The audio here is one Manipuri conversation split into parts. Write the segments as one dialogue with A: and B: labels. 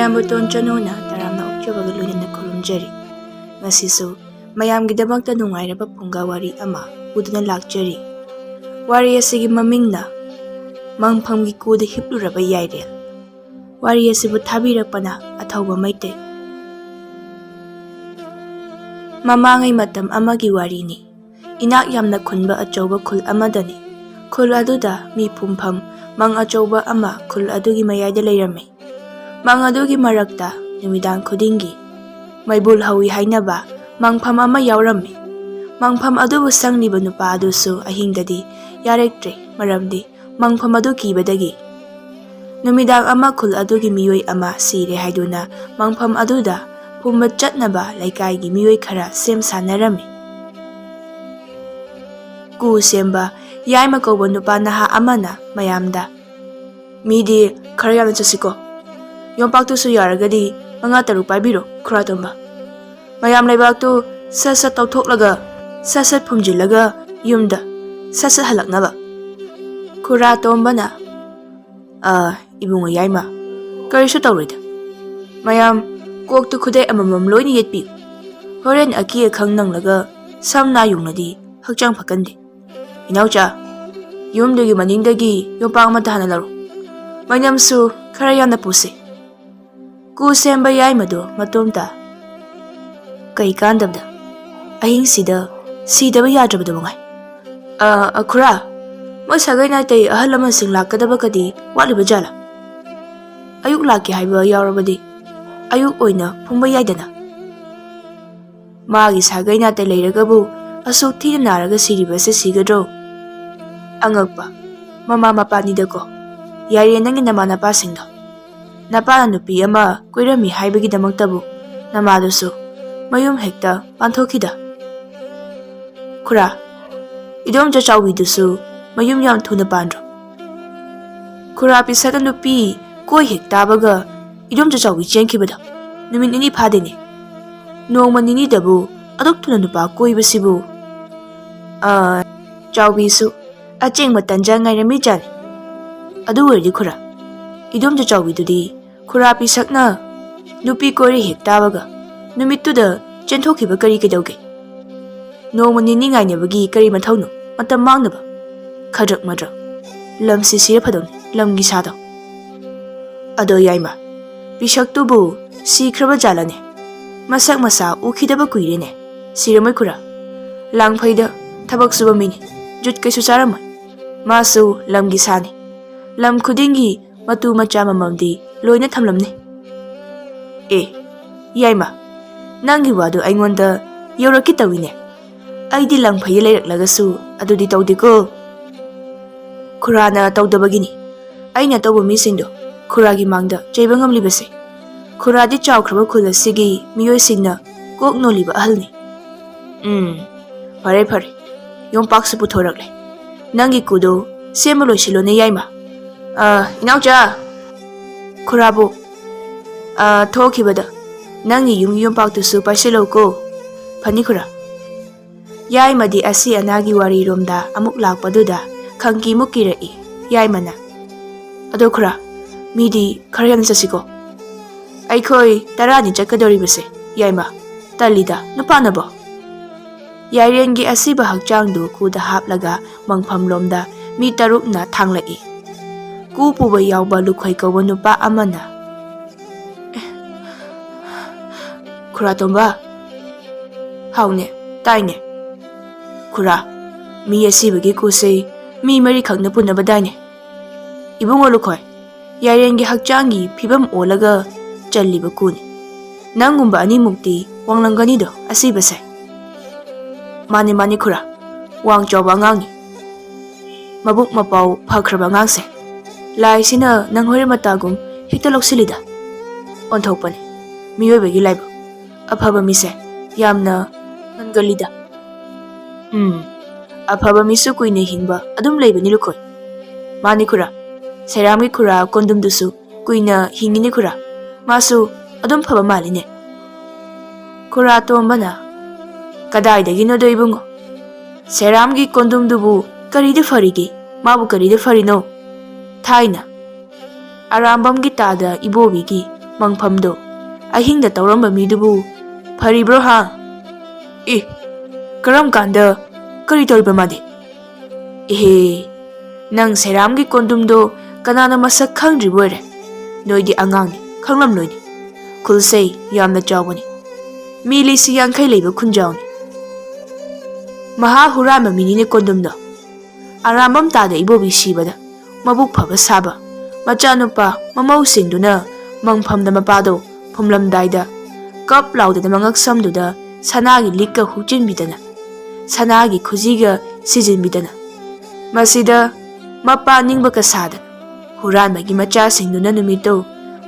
A: ꯃꯌꯥꯝꯕꯨ ꯇꯣꯟꯆꯅꯨꯅ ꯇꯔꯥꯝꯅ ꯑꯣꯛꯆꯕꯒ ꯂꯣꯏꯅꯅ ꯈꯨꯔꯨꯝꯖꯔꯤ꯫ ꯉꯁꯤꯁꯨ ꯃꯌꯥꯝꯒꯤꯗꯃꯛꯇ ꯅꯨꯡꯉꯥꯏꯔꯕ ꯐꯨꯡꯒꯥ ꯋꯥꯔꯤ ꯑꯃ ꯄꯨꯗꯨꯅ ꯂꯥꯛꯆꯔꯤ꯫ ꯋꯥꯔꯤ ꯑꯁꯤꯒꯤ ꯃꯃꯤꯡꯅ ꯃꯪꯐꯝꯒꯤ ꯀꯨꯗ ꯍꯤꯞꯂꯨꯔꯕ ꯌꯥꯏꯔꯦꯜ꯫ ꯋꯥꯔꯤ ꯑꯁꯤꯕꯨ ꯊꯥꯕꯤꯔꯛꯄꯅ ꯑꯊꯧꯕ ꯃꯩꯇꯩ꯫ ꯃꯃꯥꯡꯉꯩ ꯃꯇꯝ ꯑꯃꯒꯤ ꯋꯥꯔꯤꯅꯤ꯫ ꯏꯅꯥꯛ ꯌꯥꯝꯅ ꯈꯨꯟꯕ ꯑꯆꯧꯕ ꯈꯨꯜ ꯑꯃꯗꯅꯤ꯫ ꯈꯨꯜ ꯑꯗꯨꯗ ꯃꯤ ꯐꯨꯝꯐꯝ ꯃꯪ ꯑꯆꯧꯕ ꯑꯃ ꯈꯨꯜ ꯑꯗꯨꯒꯤ ꯃꯌꯥꯏꯗ ꯂꯩꯔꯝꯃꯤ꯫ ꯃꯪ ꯑꯗꯨꯒꯤ ꯃꯔꯛꯇ ꯅꯨꯃꯤꯗꯥꯡ ꯈꯨꯗꯤꯡꯒꯤ ꯃꯩꯕꯨꯜ ꯍꯧꯏ ꯍꯥꯏꯅꯕ ꯃꯪꯐꯝ ꯑꯃ ꯌꯥꯎꯔꯝꯃꯤ꯫ ꯃꯪꯐꯝ ꯑꯗꯨꯕꯨ ꯁꯪꯂꯤꯕ ꯅꯨꯄꯥ ꯑꯗꯨꯁꯨ ꯑꯍꯤꯡꯗꯗꯤ ꯌꯥꯔꯛꯇ꯭ꯔꯦ, ꯃꯔꯝꯗꯤ ꯃꯪꯐꯝ ꯑꯗꯨ ꯀꯤꯕꯗꯒꯤ꯫ ꯅꯨꯃꯤꯗꯥꯡ ꯑꯃ ꯈꯨꯜ ꯑꯗꯨꯒꯤ ꯃꯤꯑꯣꯏ ꯑꯃ ꯁꯤꯔꯦ ꯍꯥꯏꯗꯨꯅ ꯃꯪꯐꯝ ꯑꯗꯨꯗ ꯐꯨꯝꯕ ꯆꯠꯅꯕ ꯂꯩꯀꯥꯏꯒꯤ ꯃꯤꯑꯣꯏ ꯈꯔ ꯁꯦꯝ ꯁꯥꯟꯅꯔꯝꯃꯤ꯫ ꯀꯨ ꯁꯦꯝꯕ ꯌꯥꯏꯃ ꯀꯧꯕ ꯅꯨꯄꯥ ꯅꯍꯥ ꯑꯃꯅ ꯃꯌꯥꯝꯗ, "ꯃꯤꯗꯤ ꯈꯔ ꯌꯥꯝꯅ ꯆꯠꯁꯤꯀꯣ, ꯌꯣꯝꯄꯥꯛꯇꯨꯁꯨ ꯌꯥꯔꯒꯗꯤ 5-6 ꯄꯥꯏꯕꯤꯔꯣ ꯈꯨꯔꯥꯇꯣꯝꯕ꯫ ꯃꯌꯥꯝ ꯂꯩꯕꯥꯛꯇꯨ ꯁꯠ ꯁꯠ ꯇꯧꯊꯣꯛꯂꯒ ꯁꯠ ꯁꯠ ꯐꯨꯝꯖꯤꯜꯂꯒ ꯌꯨꯝꯗ ꯁꯠ ꯁꯠ ꯍꯜꯂꯛꯅꯕ"꯫ ꯈꯨꯔꯥꯇꯣꯝꯕꯅ, "ꯏꯕꯨꯡꯉꯣ ꯌꯥꯏꯃ, ꯀꯔꯤꯁꯨ ꯇꯧꯔꯣꯏꯗ. ꯃꯌꯥꯝ ꯀꯣꯛꯇꯨ ꯈꯨꯗꯩ ꯑꯃꯃꯝ ꯂꯣꯏꯅ ꯌꯦꯠꯄꯤꯌꯨ. ꯍꯣꯔꯦꯟ ꯑꯀꯤ ꯑꯈꯪ ꯅꯪꯂꯒ ꯁꯝ ꯅꯥ ꯌꯨꯡꯂꯗꯤ ꯍꯛꯆꯥꯡ ꯐꯠꯀꯟꯗꯦ. ꯏꯅꯥꯎꯆꯥ, ꯌꯨꯝꯗꯨꯒꯤ ꯃꯅꯤꯡꯗꯒꯤ ꯌꯣꯝꯄꯥꯛ ꯑꯃꯠꯇ ꯍꯥꯟꯅ ꯂꯧꯔꯣ. ꯃꯩꯅꯝꯁꯨ ꯈꯔ ꯌꯥꯝꯅ ꯄꯨꯁꯤ"꯫ ꯀꯨ ꯁꯦꯝꯕ ꯌꯥꯏꯃꯗꯣ ꯃꯇꯣꯝꯇ, "ꯀꯩ ꯀꯥꯟꯗꯕꯗ, ꯑꯍꯤꯡꯁꯤꯗ ꯁꯤꯗꯕ ꯌꯥꯗ꯭ꯔꯕꯗꯨ ꯃꯉꯥꯏ. ꯈꯨꯔꯥ, ꯃꯣꯏ ꯁꯥꯒꯩ ꯅꯥꯇꯩ ꯑꯍꯜ ꯂꯃꯟꯁꯤꯡ ꯂꯥꯛꯀꯗꯕꯒꯗꯤ ꯋꯥꯠꯂꯤꯕ ꯖꯥꯠꯂꯥ? ꯑꯌꯨꯛ ꯂꯥꯛꯀꯦ ꯍꯥꯏꯕ ꯌꯥꯎꯔꯕꯗꯤ ꯑꯌꯨꯛ ꯑꯣꯏꯅ ꯐꯨꯝꯕ ꯌꯥꯏꯗꯅ. ꯃꯥꯒꯤ ꯁꯥꯒꯩ ꯅꯥꯇꯩ ꯂꯩꯔꯒꯕꯨ ꯑꯁꯨꯛ ꯊꯤꯅ ꯅꯥꯔꯒ ꯁꯤꯔꯤꯕꯁꯦ ꯁꯤꯒꯗ꯭ꯔꯣ? ꯑꯉꯛꯄ ꯃꯃꯥ ꯃꯄꯥꯅꯤꯗꯀꯣ, ꯌꯥꯏꯔꯦ ꯅꯪꯒꯤ ꯅꯃꯥ ꯅꯄꯥꯁꯤꯡꯗꯣ. ꯅꯄꯥꯅ ꯅꯨꯄꯤ ꯑꯃ ꯀꯣꯏꯔꯝꯃꯤ ꯍꯥꯏꯕꯒꯤꯗꯃꯛꯇꯕꯨ ꯅꯃꯥꯗꯨꯁꯨ ꯃꯌꯨꯝ ꯍꯦꯛꯇ ꯄꯥꯟꯊꯣꯛꯈꯤꯗ. ꯈꯨꯔꯥ, ꯏꯗꯣꯝꯆꯥ ꯆꯥꯎꯕꯤꯗꯨꯁꯨ ꯃꯌꯨꯝ ꯌꯥꯝ ꯊꯨꯅ ꯄꯥꯟꯗ꯭ꯔꯣ? ꯈꯨꯔꯥ ꯄꯤꯁꯛꯅ ꯅꯨꯄꯤ ꯀꯣꯏ ꯍꯦꯛ ꯇꯥꯕꯒ ꯏꯗꯣꯝꯆꯥ ꯆꯥꯎꯕꯤ ꯆꯦꯟꯈꯤꯕꯗꯣ ꯅꯨꯃꯤꯠ 2 ꯐꯥꯗꯦꯅꯦ. ꯅꯣꯡꯃ ꯅꯤꯅꯤꯗꯕꯨ ꯑꯗꯨꯛ ꯊꯨꯅ ꯅꯨꯄꯥ ꯀꯣꯏꯕꯁꯤꯕꯨ. ꯆꯥꯎꯕꯤꯁꯨ ꯑꯆꯦꯡꯕ ꯇꯟꯖꯥ ꯉꯥꯏꯔꯝꯃꯤꯖꯥꯠꯅꯤ. ꯑꯗꯨ ꯑꯣꯏꯔꯗꯤ ꯈꯨꯔꯥ, ꯏꯗꯣꯝꯆꯥ ꯆꯥꯎꯕꯤꯗꯨꯗꯤ ꯈꯨꯔꯥ ꯄꯤꯁꯛꯅ ꯅꯨꯄꯤ ꯀꯣꯏꯔꯦ ꯍꯦꯛ ꯇꯥꯕꯒ ꯅꯨꯃꯤꯠꯇꯨꯗ ꯆꯦꯟꯊꯣꯛꯈꯤꯕ ꯀꯔꯤ ꯀꯩꯗꯧꯒꯦ? ꯅꯣꯡꯃ ꯅꯤꯅꯤ ꯉꯥꯏꯅꯕꯒꯤ ꯀꯔꯤ ꯃꯊꯧꯅꯣ ꯃꯇꯝ ꯃꯥꯡꯅꯕ? ꯈꯗ꯭ꯔꯛ ꯃꯗ꯭ꯔꯛ, ꯂꯝꯁꯤ ꯁꯤꯔ ꯐꯗꯧꯅꯤ, ꯂꯝꯒꯤ ꯁꯥꯗꯣ. ꯑꯗꯣ ꯌꯥꯏꯃ, ꯄꯤꯁꯛꯇꯨꯕꯨ ꯁꯤꯈ꯭ꯔꯕ ꯖꯥꯠꯂꯅꯦ? ꯃꯁꯛ ꯃꯁꯥ ꯎꯈꯤꯗꯕ ꯀꯨꯏꯔꯦꯅꯦ. ꯁꯤꯔꯝꯃꯣꯏ ꯈꯨꯔꯥ. ꯂꯥꯡꯐꯩꯗ ꯊꯕꯛ ꯁꯨꯕ ꯃꯤꯅꯤ, ꯖꯨꯠ ꯀꯩꯁꯨ ꯆꯥꯔꯝꯃꯣꯏ. ꯃꯥꯁꯨ ꯂꯝꯒꯤ ꯁꯥꯅꯤ. ꯂꯝ ꯈꯨꯗꯤꯡꯒꯤ ꯃꯇꯨ ꯃꯆꯥ ꯑꯃꯃꯝꯗꯤ ꯂꯣꯏꯅ ꯊꯝꯂꯝꯅꯤ." ꯌꯥꯏꯃ, ꯅꯪꯒꯤ ꯋꯥꯗꯨ ꯑꯩꯉꯣꯟꯗ ꯌꯧꯔꯛꯀꯦ ꯇꯧꯏꯅꯦ. ꯑꯩꯗꯤ ꯂꯪꯐꯩꯗ ꯂꯩꯔꯛꯂꯒꯁꯨ ꯑꯗꯨꯗꯤ ꯇꯧꯗꯦꯀꯣ. ꯈꯨꯔꯥꯅ ꯇꯧꯗꯕꯒꯤꯅꯤ ꯑꯩꯅ ꯑꯇꯧꯕ ꯃꯤꯁꯤꯡꯗꯣ ꯈꯨꯔꯥꯒꯤ ꯃꯥꯡꯗ ꯆꯩꯕ ꯉꯝꯂꯤꯕꯁꯦ. ꯈꯨꯔꯥꯗꯤ ꯆꯥꯎꯈ꯭ꯔꯕ ꯈꯨꯜ ꯑꯁꯤꯒꯤ ꯃꯤꯑꯣꯏꯁꯤꯡꯅ ꯀꯣꯛ ꯅꯣꯜꯂꯤꯕ ꯑꯍꯜꯅꯤ. ꯐꯔꯦ ꯐꯔꯦ, ꯌꯣꯝꯄꯥꯛꯁꯨ ꯄꯨꯊꯣꯔꯛꯂꯦ. ꯅꯪꯒꯤ ꯀꯨꯗꯣ ꯁꯦꯝꯕ ꯂꯣꯏꯁꯤꯜꯂꯣꯅꯦ ꯌꯥꯏꯃ. ꯏꯅꯥꯎꯆꯥ. ꯈꯨꯔꯥꯕꯨ, ꯊꯣꯛꯈꯤꯕꯗ ꯅꯪꯒꯤ ꯌꯨꯝꯒꯤ ꯌꯣꯝꯄꯥꯛꯇꯨꯁꯨ ꯄꯥꯏꯁꯤꯜꯂꯧꯀꯣ. ꯐꯅꯤ ꯈꯨꯔꯥ꯫ ꯌꯥꯏꯃꯗꯤ ꯑꯁꯤ ꯑꯅꯥꯒꯤ ꯋꯥꯔꯤꯔꯣꯝꯗ ꯑꯃꯨꯛ ꯂꯥꯛꯄꯗꯨꯗ ꯈꯪꯀꯤꯃꯨꯛ ꯀꯤꯔꯛꯏ꯫ ꯌꯥꯏꯃꯅ, "ꯑꯗꯣ ꯈꯨꯔꯥ, ꯃꯤꯗꯤ ꯈꯔ ꯌꯥꯝꯅ ꯆꯠꯁꯤꯀꯣ. ꯑꯩꯈꯣꯏ 10 ꯆꯠꯀꯗꯧꯔꯤꯕꯁꯦ ꯌꯥꯏꯃ, ꯇꯜꯂꯤꯗ ꯅꯨꯄꯥꯅꯕꯣ." ꯌꯥꯏꯔꯦꯟꯒꯤ ꯑꯁꯤꯕ ꯍꯛꯆꯥꯡꯗꯨ ꯀꯨꯗ ꯍꯥꯞꯂꯒ ꯃꯪꯐꯝꯂꯣꯝꯗ ꯃꯤ 6ꯅ ꯊꯥꯡꯂꯛꯏ꯫ ꯀꯨ ꯄꯨꯕ ꯌꯥꯎꯕ ꯂꯨꯈꯣꯏ ꯀꯧꯕ ꯅꯨꯄꯥ ꯑꯃꯅ, "ꯈꯨꯔꯥꯇꯣꯝꯕ." "ꯍꯥꯎꯅꯦ, ꯇꯥꯏꯅꯦ." "ꯈꯨꯔꯥ, ꯃꯤ ꯑꯁꯤꯕꯒꯤ ꯀꯨꯁꯦ ꯃꯤ 4 ꯈꯛꯅ ꯄꯨꯅꯕꯗꯥꯏꯅꯦ." "ꯏꯕꯨꯡꯉꯣ ꯂꯨꯈꯣꯏ, ꯌꯥꯏꯔꯦꯟꯒꯤ ꯍꯛꯆꯥꯡꯒꯤ ꯐꯤꯕꯝ ꯑꯣꯜꯂꯒ ꯆꯜꯂꯤꯕ ꯀꯨꯅꯤ. ꯅꯪꯒꯨꯝꯕ 2ꯃꯨꯛꯇꯤ ꯋꯥꯡꯂꯝꯒꯅꯤꯗꯣ ꯑꯁꯤꯕꯁꯦ." "ꯃꯥꯅꯤ ꯃꯥꯅꯤ ꯈꯨꯔꯥ, ꯋꯥꯡ ꯆꯥꯎꯕ ꯑꯉꯥꯡꯅꯤ. ꯃꯕꯨꯛ ꯃꯄꯥꯎ ꯐꯈ꯭ꯔꯕ ꯑꯉꯥꯡꯁꯦ. ꯂꯥꯏꯁꯤꯅ ꯅꯪ ꯍꯣꯏꯔ ꯃꯇꯥꯒꯨꯝ ꯍꯦꯛꯇ ꯂꯧꯁꯤꯜꯂꯤꯗ. ꯑꯣꯟꯊꯣꯛꯄꯅꯤ ꯃꯤꯑꯣꯏꯕꯒꯤ ꯂꯥꯏꯕꯛ. ꯑꯐꯕ ꯃꯤꯁꯦ ꯌꯥꯝꯅ ꯉꯟꯒꯜꯂꯤꯗ." "ꯑꯐꯕ ꯃꯤꯁꯨ ꯀꯨꯏꯅ ꯍꯤꯡꯕ ꯑꯗꯨꯝ ꯂꯩꯕꯅꯤ ꯂꯨꯈꯣꯏ." "ꯃꯥꯅꯤ ꯈꯨꯔꯥ, ꯁꯦꯔꯥꯝꯒꯤ ꯈꯨꯔꯥ ꯀꯣꯟꯗꯨꯝꯗꯨꯁꯨ ꯀꯨꯏꯅ ꯍꯤꯡꯉꯤꯅꯤ ꯈꯨꯔꯥ. ꯃꯥꯁꯨ ꯑꯗꯨꯝ ꯐꯕ ꯃꯥꯜꯂꯤꯅꯦ." ꯈꯨꯔꯥꯇꯣꯝꯕꯅ, "ꯀꯗꯥꯏꯗꯒꯤꯅꯣꯗꯣ ꯏꯕꯨꯡꯉꯣ. ꯁꯦꯔꯥꯝꯒꯤ ꯀꯣꯟꯗꯨꯝꯗꯨꯕꯨ ꯀꯔꯤꯗ ꯐꯔꯤꯒꯦ? ꯃꯥꯕꯨ ꯀꯔꯤꯗ ꯐꯔꯤꯅꯣ? ꯊꯥꯏꯅ ꯑꯔꯥꯝꯕꯝꯒꯤ ꯇꯥꯗ ꯏꯕꯣꯕꯤꯒꯤ ꯃꯪꯐꯝꯗꯣ ꯑꯍꯤꯡꯗ ꯇꯧꯔꯝꯕ ꯃꯤꯗꯨꯕꯨ ꯐꯔꯤꯕ꯭ꯔꯣ ꯍꯥ? ꯀꯔꯝ ꯀꯥꯟꯗ ꯀꯔꯤ ꯇꯧꯔꯤꯕ ꯃꯥꯗꯤ? ꯏꯍꯦ, ꯅꯪ ꯁꯦꯔꯥꯝꯒꯤ ꯀꯣꯟꯗꯨꯝꯗꯣ ꯀꯅꯥꯅ ꯃꯁꯛ ꯈꯪꯗ꯭ꯔꯤꯕ ꯑꯣꯏꯔꯦ? ꯅꯣꯏꯗꯤ ꯑꯉꯥꯡꯅꯤ, ꯈꯪꯂꯝꯂꯣꯏꯅꯤ. ꯈꯨꯜꯁꯩ ꯌꯥꯝꯅ ꯆꯥꯎꯕꯅꯤ. ꯃꯤ 50,000 ꯂꯩꯕ ꯈꯨꯟꯖꯥꯎꯅꯤ. ꯃꯍꯥ ꯍꯨꯔꯥꯟꯕ ꯃꯤꯅꯤꯅꯦ ꯀꯣꯟꯗꯨꯝꯗꯣ. ꯑꯔꯥꯝꯕꯝ ꯇꯥꯗ ꯏꯕꯣꯕꯤ ꯁꯤꯕꯗ ꯃꯕꯨꯛ ꯐꯕ ꯁꯥꯕ ꯃꯆꯥꯅꯨꯄꯥ ꯃꯃꯧꯁꯤꯡꯗꯨꯅ ꯃꯪꯐꯝꯗ ꯃꯄꯥꯗꯣ ꯐꯨꯝꯂꯝꯗꯥꯏꯗ ꯀꯞ ꯂꯥꯎꯗꯅ ꯃꯉꯛ ꯁꯝꯗꯨꯗ ꯁꯅꯥꯒꯤ ꯂꯤꯛꯀ ꯍꯨꯛꯆꯤꯟꯕꯤꯗꯅ ꯁꯅꯥꯒꯤ ꯈꯨꯖꯤꯒ ꯁꯤꯖꯤꯟꯕꯤꯗꯅ ꯃꯁꯤꯗ ꯃꯄꯥ ꯅꯤꯡꯕꯀ ꯁꯥꯗꯅ ꯍꯨꯔꯥꯟꯕꯒꯤ ꯃꯆꯥꯁꯤꯡꯗꯨꯅ ꯅꯨꯃꯤꯠꯇꯣ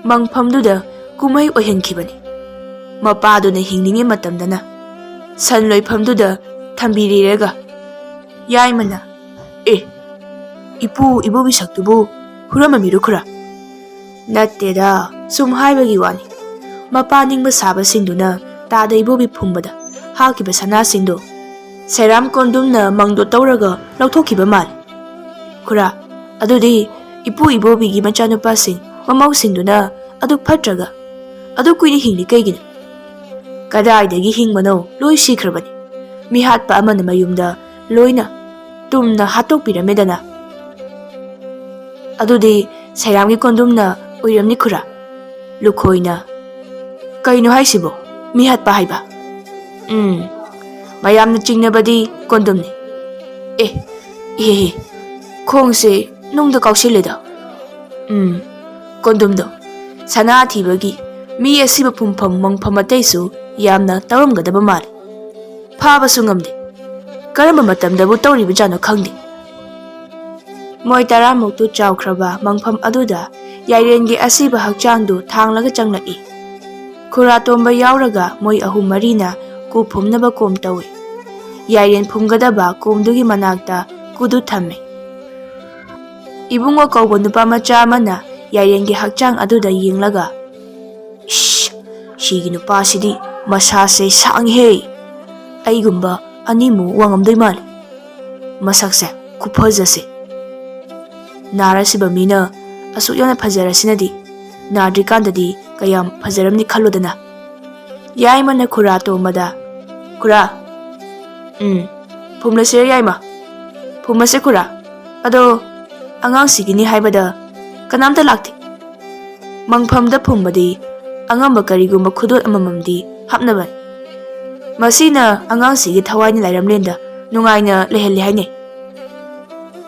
A: ꯃꯪꯐꯝꯗꯨꯗ ꯀꯨꯝꯍꯩ ꯑꯣꯏꯍꯟꯈꯤꯕꯅꯤ. ꯃꯄꯥꯗꯨꯅ ꯍꯤꯡꯂꯤꯉꯩ ꯃꯇꯝꯗꯅ ꯁꯟ ꯂꯣꯏꯐꯝꯗꯨꯗ ꯊꯝꯕꯤꯔꯦꯔꯒ ꯌꯥꯏꯃꯅ ꯏꯄꯨ ꯏꯕꯣꯕꯤ ꯁꯛꯇꯨꯕꯨ ꯍꯨꯔꯝꯕ ꯃꯤꯔꯣ ꯈꯨꯔꯥ? ꯅꯠꯇꯦꯗ, ꯁꯨꯝ ꯍꯥꯏꯕꯒꯤ ꯋꯥꯅꯤ. ꯃꯄꯥ ꯅꯤꯡꯕ ꯁꯥꯕꯁꯤꯡꯗꯨꯅ ꯇꯥꯗ ꯏꯕꯣꯕꯤ ꯐꯨꯝꯕꯗ ꯍꯥꯞꯈꯤꯕ ꯁꯅꯥꯁꯤꯡꯗꯣ ꯁꯦꯔꯥꯝ ꯀꯣꯟꯗꯨꯝꯅ ꯃꯪꯗꯣ ꯇꯧꯔꯒ ꯂꯧꯊꯣꯛꯈꯤꯕ ꯃꯥꯜꯂꯤ. ꯈꯨꯔꯥ, ꯑꯗꯨꯗꯤ ꯏꯄꯨ ꯏꯕꯣꯕꯤꯒꯤ ꯃꯆꯥꯅꯨꯄꯥꯁꯤꯡ ꯃꯃꯧꯁꯤꯡꯗꯨꯅ ꯑꯗꯨꯛ ꯐꯠꯇ꯭ꯔꯒ ꯑꯗꯨꯛ ꯀꯨꯏꯅ ꯍꯤꯡꯂꯤ ꯀꯩꯒꯤꯅꯣ? ꯀꯗꯥꯏꯗꯒꯤ ꯍꯤꯡꯕꯅꯣ? ꯂꯣꯏ ꯁꯤꯈ꯭ꯔꯕꯅꯤ. ꯃꯤꯍꯥꯠꯄ ꯑꯃꯅ ꯃꯌꯨꯝꯗ ꯂꯣꯏꯅ ꯇꯨꯝꯅ ꯍꯥꯠꯇꯣꯛꯄꯤꯔꯝꯃꯦꯗꯅ. ꯑꯗꯨꯗꯤ ꯁꯦꯔꯥꯝꯒꯤ ꯀꯣꯟꯗꯨꯝꯅ ꯑꯣꯏꯔꯝꯅꯤ ꯈꯨꯔꯥ. ꯂꯨꯈꯣꯏꯅ ꯀꯩꯅꯣ ꯍꯥꯏꯁꯤꯕꯣ? ꯃꯤꯍꯠꯄ ꯍꯥꯏꯕ? ꯃꯌꯥꯝꯅ ꯆꯤꯡꯅꯕꯗꯤ ꯀꯣꯟꯗꯨꯝꯅꯤ. ꯈꯣꯡꯁꯦ ꯅꯨꯡꯗ ꯀꯥꯎꯁꯤꯜꯂꯦꯗ. ꯀꯣꯟꯗꯨꯝꯗꯣ ꯁꯅꯥ ꯊꯤꯕꯒꯤ ꯃꯤ ꯑꯁꯤꯕ ꯐꯨꯝꯐꯝ ꯃꯪꯐꯝ ꯑꯇꯩꯁꯨ ꯌꯥꯝꯅ ꯇꯧꯔꯝꯒꯗꯕ ꯃꯥꯜꯂꯤ. ꯐꯥꯕꯁꯨ ꯉꯝꯗꯦ. ꯀꯔꯝꯕ ꯃꯇꯝꯗꯕꯨ ꯇꯧꯔꯤꯕꯖꯥꯠꯅꯣ ꯈꯪꯗꯦ. ꯃꯣꯏ 10ꯃꯨꯛꯇꯨ ꯆꯥꯎꯈ꯭ꯔꯕ ꯃꯪꯐꯝ ꯑꯗꯨꯗ ꯌꯥꯏꯔꯦꯟꯒꯤ ꯑꯁꯤꯕ ꯍꯛꯆꯥꯡꯗꯨ ꯊꯥꯡꯂꯒ ꯆꯪꯂꯛꯏ. ꯈꯨꯔꯥꯇꯣꯝꯕ ꯌꯥꯎꯔꯒ ꯃꯣꯏ 3-4ꯅ ꯀꯨ ꯐꯨꯝꯅꯕ ꯀꯣꯝ ꯇꯧꯏ. ꯌꯥꯏꯔꯦꯟ ꯐꯨꯝꯒꯗꯕ ꯀꯣꯝꯗꯨꯒꯤ ꯃꯅꯥꯛꯇ ꯀꯨꯗꯨ ꯊꯝꯃꯦ. ꯏꯕꯨꯡꯉꯣ ꯀꯧꯕ ꯅꯨꯄꯥ ꯃꯆꯥ ꯑꯃꯅ ꯌꯥꯏꯔꯦꯟꯒꯤ ꯍꯛꯆꯥꯡ ꯑꯗꯨꯗ ꯌꯦꯡꯂꯒ ꯁꯤꯒꯤ ꯅꯨꯄꯥꯁꯤꯗꯤ ꯃꯁꯥꯁꯦ ꯁꯥꯡꯉꯤꯍꯦ. ꯑꯩꯒꯨꯝꯕ 2ꯃꯨꯛ ꯋꯥꯡꯉꯝꯗꯣꯏ ꯃꯥꯜꯂꯤ. ꯃꯁꯛꯁꯦ ꯈꯨꯐꯖꯁꯦ. ꯅꯥꯔꯁꯤꯕ ꯃꯤꯅ ꯑꯁꯨꯛ ꯌꯥꯝꯅ ꯐꯖꯔꯁꯤꯅꯗꯤ ꯅꯥꯗ꯭ꯔꯤꯀꯥꯟꯗꯗꯤ ꯀꯌꯥꯝ ꯐꯖꯔꯝꯅꯤ ꯈꯜꯂꯨꯗꯅ. ꯌꯥꯏꯃꯅ ꯈꯨꯔꯥꯇꯣꯝꯕꯗ ꯈꯨꯔꯥ, ꯐꯨꯝꯂꯁꯤꯔ ꯌꯥꯏꯃ? ꯐꯨꯝꯃꯁꯦ ꯈꯨꯔꯥ. ꯑꯗꯣ ꯑꯉꯥꯡꯁꯤꯒꯤꯅꯤ ꯍꯥꯏꯕꯗ ꯀꯅꯥꯝꯇ ꯂꯥꯛꯇꯦ. ꯃꯪꯐꯝꯗ ꯐꯨꯝꯕꯗꯤ ꯑꯉꯝꯕ ꯀꯔꯤꯒꯨꯝꯕ ꯈꯨꯗꯣꯜ ꯑꯃꯃꯝꯗꯤ ꯍꯥꯞꯅꯕꯅꯤ. ꯃꯁꯤꯅ ꯑꯉꯥꯡꯁꯤꯒꯤ ꯊꯋꯥꯏꯅ ꯂꯥꯏꯔꯝꯂꯦꯟꯗ ꯅꯨꯡꯉꯥꯏꯅ ꯂꯩꯍꯜꯂꯤ ꯍꯥꯏꯅꯩ.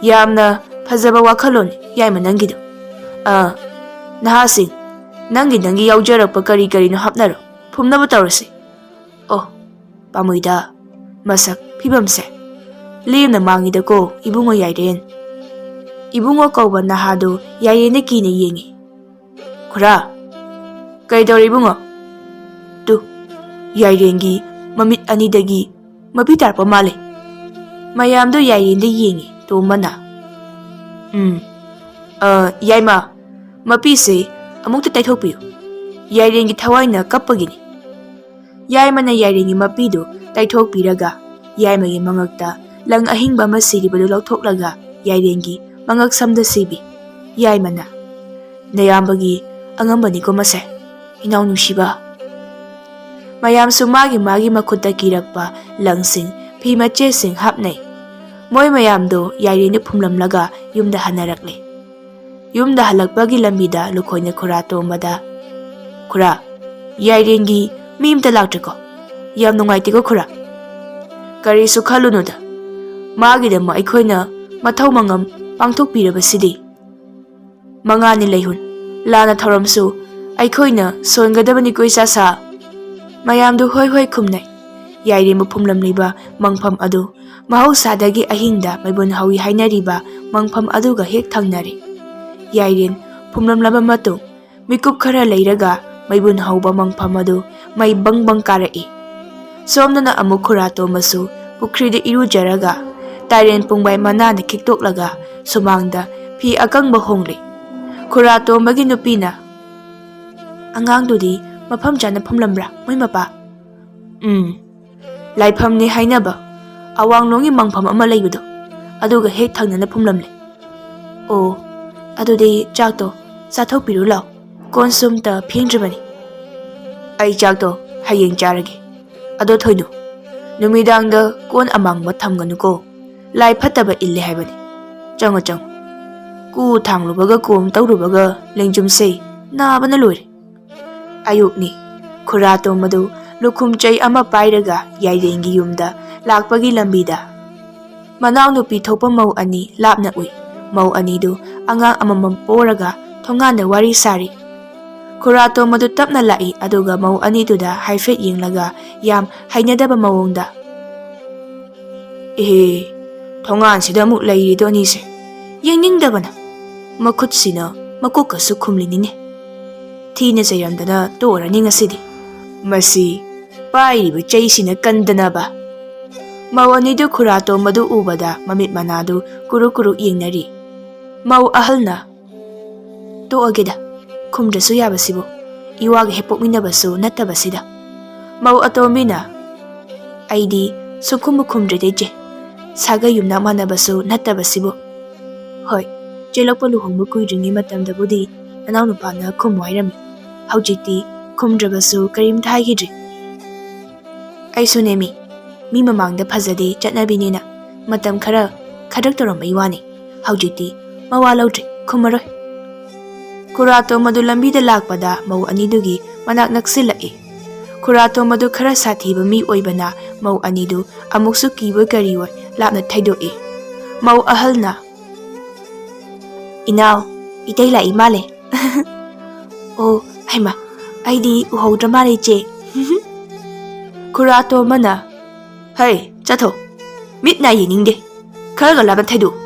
A: ꯌꯥꯝꯅ ꯐꯖꯕ ꯋꯥꯈꯜꯂꯣꯟꯅꯤ ꯌꯥꯏꯃ ꯅꯪꯒꯤꯗꯣ. ꯅꯍꯥꯁꯤꯡ, ꯅꯪꯒꯤ ꯌꯥꯎꯖꯔꯛꯄ ꯀꯔꯤꯅꯣ ꯍꯥꯞꯅꯔꯣ. ꯐꯨꯝꯅꯕ ꯇꯧꯔꯁꯤ. ꯄꯥꯃꯨꯏꯗ ꯃꯁꯛ ꯐꯤꯕꯝꯁꯦ. ꯂꯦꯝꯅ ꯃꯥꯡꯉꯤꯗꯀꯣ ꯏꯕꯨꯡꯉꯣ ꯌꯥꯏꯔꯦꯟ. ꯏꯕꯨꯡꯉꯣ ꯀꯧꯕ ꯅꯍꯥꯗꯨ ꯌꯥꯏꯔꯦꯟꯗ ꯀꯤꯅ ꯌꯦꯡꯉꯤ. ꯈꯨꯔꯥ, ꯀꯩꯗꯧꯔꯤ ꯏꯕꯨꯡꯉꯣ? ꯌꯥꯏꯔꯦꯟꯒꯤ ꯃꯃꯤꯠ 2ꯗꯒꯤ ꯃꯄꯤ ꯇꯥꯔꯛꯄ ꯃꯥꯜꯂꯦ. ꯃꯌꯥꯝꯗꯣ ꯌꯥꯏꯔꯦꯟꯗ ꯌꯦꯡꯉꯤ. ꯇꯣꯝꯕꯅ ꯌꯥꯏꯃ, ꯃꯄꯤꯁꯦ ꯑꯃꯨꯛꯇ ꯇꯩꯊꯣꯛꯄꯤꯌꯨ. ꯌꯥꯏꯔꯦꯟꯒꯤ ꯊꯋꯥꯏꯅ ꯀꯞꯄꯒꯤꯅꯤ. ꯌꯥꯏꯃꯅ ꯌꯥꯏꯔꯦꯟꯒꯤ ꯃꯄꯤꯗꯨ ꯇꯩꯊꯣꯛꯄꯤꯔꯒ ꯌꯥꯏꯃꯒꯤ ꯃꯉꯛꯇ ꯂꯪ ꯑꯍꯤꯡꯕ ꯑꯃ ꯁꯤꯔꯤꯕꯗꯨ ꯂꯧꯊꯣꯛꯂꯒ ꯌꯥꯏꯔꯦꯟꯒꯤ ꯃꯉꯛ ꯁꯝꯗ ꯁꯤꯕꯤ. ꯌꯥꯏꯃꯅ ꯅꯌꯥꯝꯕꯒꯤ ꯑꯉꯝꯕꯅꯤꯀꯣ ꯃꯁꯦ, ꯏꯅꯥꯎ ꯅꯨꯡꯁꯤꯕ. ꯃꯌꯥꯝꯁꯨ ꯃꯥꯒꯤ ꯃꯈꯨꯠꯇ ꯀꯤꯔꯛꯄ ꯂꯪꯁꯤꯡ, ꯐꯤ ꯃꯆꯦꯠꯁꯤꯡ ꯍꯥꯞꯅꯩ. ꯃꯣꯏ ꯃꯌꯥꯝꯗꯣ ꯌꯥꯏꯔꯦꯟꯗ ꯐꯨꯝꯂꯝꯂꯒ ꯌꯨꯝꯗ ꯍꯟꯅꯔꯛꯂꯦ. ꯌꯨꯝꯗ ꯍꯜꯂꯛꯄꯒꯤ ꯂꯝꯕꯤꯗ ꯂꯨꯈꯣꯏꯅ ꯈꯨꯔꯥꯇꯣꯝꯕꯗ ꯈꯨꯔꯥ, ꯌꯥꯏꯔꯦꯟꯒꯤ ꯃꯤ ꯑꯃꯇ ꯂꯥꯛꯇ꯭ꯔꯦꯀꯣ. ꯌꯥꯝ ꯅꯨꯡꯉꯥꯏꯇꯦꯀꯣ ꯈꯨꯔꯥ. ꯀꯔꯤꯁꯨ ꯈꯜꯂꯨꯅꯨꯗ. ꯃꯥꯒꯤꯗꯃꯛ ꯑꯩꯈꯣꯏꯅ ꯃꯊꯧ ꯃꯉꯝ ꯄꯥꯡꯊꯣꯛꯄꯤꯔꯕꯁꯤꯗꯤ. ꯃꯉꯥꯅꯤ ꯂꯩꯍꯨꯟ ꯂꯥꯟꯅ ꯊꯧꯔꯝꯁꯨ ꯑꯩꯈꯣꯏꯅ ꯁꯣꯟꯒꯗꯕꯅꯤꯀꯣ ꯏꯆꯥꯁꯥ. ꯃꯌꯥꯝꯗꯨ ꯍꯣꯏ ꯈꯨꯝꯅꯩ. ꯌꯥꯏꯔꯦꯟꯕꯨ ꯐꯨꯝꯂꯝꯂꯤꯕ ꯃꯪꯐꯝ ꯑꯗꯨ ꯃꯍꯧꯁꯥꯗꯒꯤ ꯑꯍꯤꯡꯗ ꯃꯩꯕꯨꯟ ꯍꯧꯏ ꯍꯥꯏꯅꯔꯤꯕ ꯃꯪꯐꯝ ꯑꯗꯨꯒ ꯍꯦꯛ ꯊꯪꯅꯔꯦ. ꯌꯥꯏꯔꯦꯟ ꯐꯨꯝꯂꯝꯂꯕ ꯃꯇꯨꯡ ꯃꯤꯀꯨꯞ ꯈꯔ ꯂꯩꯔꯒ ꯃꯩꯕꯨꯟ ꯍꯧꯕ ꯃꯪꯐꯝ ꯑꯗꯨ ꯃꯩ ꯕꯪ ꯀꯥꯔꯛꯏ. ꯁꯣꯝꯗꯅ ꯑꯃꯨꯛ ꯈꯨꯔꯥꯇꯣꯝꯕꯁꯨ ꯄꯨꯈ꯭ꯔꯤꯗ ꯏꯔꯨꯖꯔꯒ ꯇꯥꯏꯔꯦꯟ ꯄꯨꯡꯕꯥꯏ ꯃꯅꯥꯅ ꯈꯤꯛꯇꯣꯛꯂꯒ ꯁꯨꯃꯥꯡꯗ ꯐꯤ ꯑꯀꯪꯕ ꯍꯣꯡꯂꯤ. ꯈꯨꯔꯥꯇꯣꯝꯕꯒꯤ ꯅꯨꯄꯤꯅ ꯑꯉꯥꯡꯗꯨꯗꯤ ꯃꯐꯝ ꯆꯥꯅ ꯐꯨꯝꯂꯝꯕ꯭ꯔꯥ ꯃꯣꯏ ꯃꯄꯥ? ꯂꯥꯏꯐꯝꯅꯤ ꯍꯥꯏꯅꯕ ꯑꯋꯥꯡꯂꯣꯡꯒꯤ ꯃꯪꯐꯝ ꯑꯃ ꯂꯩꯕꯗꯣ ꯑꯗꯨꯒ ꯍꯦꯛ ꯊꯪꯅꯅ ꯐꯨꯝꯂꯝꯂꯦ. ꯑꯗꯨꯗꯤ ꯆꯥꯛꯇꯣ ꯆꯥꯊꯣꯛꯄꯤꯔꯨ ꯂꯥꯎ. ꯀꯣꯟ ꯁꯨꯝꯇ ꯐꯦꯡꯗ꯭ꯔꯤꯕꯅꯤ꯫ ꯑꯩ ꯆꯥꯛꯇꯣ ꯍꯌꯦꯡ ꯆꯥꯔꯒꯦ꯫ ꯑꯗꯣ ꯊꯣꯏꯅꯨ, ꯅꯨꯃꯤꯗꯥꯡꯗ ꯀꯣꯟ ꯑꯃꯥꯡꯕ ꯊꯝꯒꯅꯨꯀꯣ, ꯂꯥꯏ ꯐꯠꯇꯕ ꯏꯜꯂꯦ ꯍꯥꯏꯕꯅꯤ꯫ ꯆꯪꯉꯣ ꯆꯪꯉꯣ꯫ ꯀꯨ ꯊꯥꯡꯂꯨꯕꯒ ꯀꯣꯝ ꯇꯧꯔꯨꯕꯒ ꯂꯦꯡꯖꯨꯝꯁꯦ ꯅꯥꯕꯅ ꯂꯣꯏꯔꯦ꯫ ꯑꯌꯨꯛꯅꯤ, ꯈꯨꯔꯥꯇꯣꯝ ꯑꯗꯨ ꯂꯨꯈꯨꯝꯆꯩ ꯑꯃ ꯄꯥꯏꯔꯒ ꯌꯥꯏꯔꯦꯡꯒꯤ ꯌꯨꯝꯗ ꯂꯥꯛꯄꯒꯤ ꯂꯝꯕꯤꯗ ꯃꯅꯥꯎꯅꯨꯄꯤ ꯊꯣꯛꯄ ꯃꯧ ꯑꯅꯤ ꯂꯥꯞꯅ ꯎꯏ꯫ ꯃꯧ ꯑꯅꯤꯗꯨ ꯑꯉꯥꯡ ꯑꯃꯃꯝ ꯄꯣꯔꯒ ꯊꯣꯡꯒꯥꯟꯗ ꯋꯥꯔꯤ ꯁꯥꯔꯤ꯫ ꯈꯨꯔꯥꯇꯣꯝ ꯑꯗꯨ ꯇꯞꯅ ꯂꯥꯛꯏ ꯑꯗꯨꯒ ꯃꯧ ꯑꯅꯤꯗꯨꯗ ꯍꯥꯏꯐꯦꯠ ꯌꯦꯡꯂꯒ ꯌꯥꯝ ꯍꯩꯅꯗꯕ ꯃꯑꯣꯡꯗ, "ꯏꯍꯦ, ꯊꯣꯡꯒꯥꯟꯁꯤꯗ ꯑꯃꯨꯛ ꯂꯩꯔꯤꯗꯣ ꯑꯅꯤꯁꯦ, ꯌꯦꯡꯅꯤꯡꯗꯕꯅ ꯃꯈꯨꯠꯁꯤꯅ ꯃꯀꯣꯛꯀꯁꯨ ꯈꯨꯝꯂꯤꯅꯤꯅꯦ꯫ ꯊꯤꯅ ꯆꯩꯔꯝꯗꯅ ꯇꯣꯛꯑꯔꯅꯤ ꯉꯁꯤꯗꯤ, ꯃꯁꯤ ꯄꯥꯏꯔꯤꯕ ꯆꯩꯁꯤꯅ ꯀꯟꯗꯅꯕ." ꯃꯧ ꯑꯅꯤꯗꯨ ꯈꯨꯔꯥꯇꯣꯝ ꯑꯗꯨ ꯎꯕꯗ ꯃꯃꯤꯠ ꯃꯅꯥꯗꯨ ꯀꯨꯔꯨꯛ ꯀꯨꯔꯨꯛ ꯌꯦꯡꯅꯔꯤ꯫ ꯃꯧ ꯑꯍꯜꯅ, "ꯇꯣꯛꯑꯒꯦꯗ, ꯈꯨꯝꯗ꯭ꯔꯁꯨ ꯌꯥꯕꯁꯤꯕꯨ, ꯏꯋꯥꯒ ꯍꯦꯛ ꯄꯣꯛꯃꯤꯟꯅꯕꯁꯨ ꯅꯠꯇꯕꯁꯤꯗ." ꯃꯧ ꯑꯇꯣꯝꯕꯤꯅ, "ꯑꯩꯗꯤ ꯁꯨꯛꯈꯨꯝꯕꯨ ꯈꯨꯝꯗ꯭ꯔꯦꯗ ꯏꯆꯦ, ꯁꯥꯒꯩ ꯌꯨꯝꯅꯥꯛ ꯃꯥꯟꯅꯕꯁꯨ ꯅꯠꯇꯕꯁꯤꯕꯨ. ꯍꯣꯏ, ꯆꯦꯜꯂꯛꯄ ꯂꯨꯍꯣꯡꯕ ꯀꯨꯏꯗ꯭ꯔꯤꯉꯩ ꯃꯇꯝꯗꯕꯨꯗꯤ ꯅꯅꯥꯎ ꯅꯨꯄꯥꯅ ꯈꯨꯝꯃꯨ ꯍꯥꯏꯔꯝꯃꯤ. ꯍꯧꯖꯤꯛꯇꯤ ꯈꯨꯝꯗ꯭ꯔꯕꯁꯨ ꯀꯔꯤꯝꯇ ꯍꯥꯏꯈꯤꯗ꯭ꯔꯤ. ꯑꯩꯁꯨꯅꯦꯃꯤ, ꯃꯤ ꯃꯃꯥꯡꯗ ꯐꯖꯗꯦ ꯆꯠꯅꯕꯤꯅꯦꯅ ꯃꯇꯝ ꯈꯔ ꯈꯗ꯭ꯔꯛ ꯇꯧꯔꯝꯕꯩ ꯋꯥꯅꯤ. ꯍꯧꯖꯤꯛꯇꯤ ꯃꯋꯥ ꯂꯧꯗ꯭ꯔꯦ, ꯈꯨꯝꯃꯔꯣꯏ." ꯈꯨꯔꯥꯇꯣꯝ ꯑꯗꯨ ꯂꯝꯕꯤꯗ ꯂꯥꯛꯄꯗ ꯃꯧ ꯑꯅꯤꯗꯨꯒꯤ ꯃꯅꯥꯛ ꯅꯛꯁꯤꯜꯂꯛꯏ꯫ ꯈꯨꯔꯥꯇꯣꯝ ꯑꯗꯨ ꯈꯔ ꯁꯥꯊꯤꯕ ꯃꯤ ꯑꯣꯏꯕꯅ ꯃꯧ ꯑꯅꯤꯗꯨ ꯑꯃꯨꯛꯁꯨ ꯀꯤꯕꯣꯏ ꯀꯔꯤꯑꯣꯏ ꯂꯥꯞꯅ ꯊꯩꯗꯣꯛꯏ꯫ ꯃꯧ ꯑꯍꯜꯅ, "ꯏꯅꯥꯎ, ꯏꯇꯩ ꯂꯥꯛꯏ ꯃꯥꯜꯂꯦ." "ꯑꯣ, ꯍꯩꯃꯥ, ꯑꯩꯗꯤ ꯎꯍꯧꯗ꯭ꯔ ꯃꯥꯜꯂꯦ ꯏꯆꯦ." ꯈꯨꯔꯥꯇꯣꯝꯕꯅ, "ꯍꯩ, ꯆꯠꯊꯣ, ꯃꯤꯠ ꯅꯥ ꯌꯦꯡꯅꯤꯡꯗꯦ, ꯈꯔꯒ ꯂꯥꯞꯅ ꯊꯩꯗꯣꯛꯎ.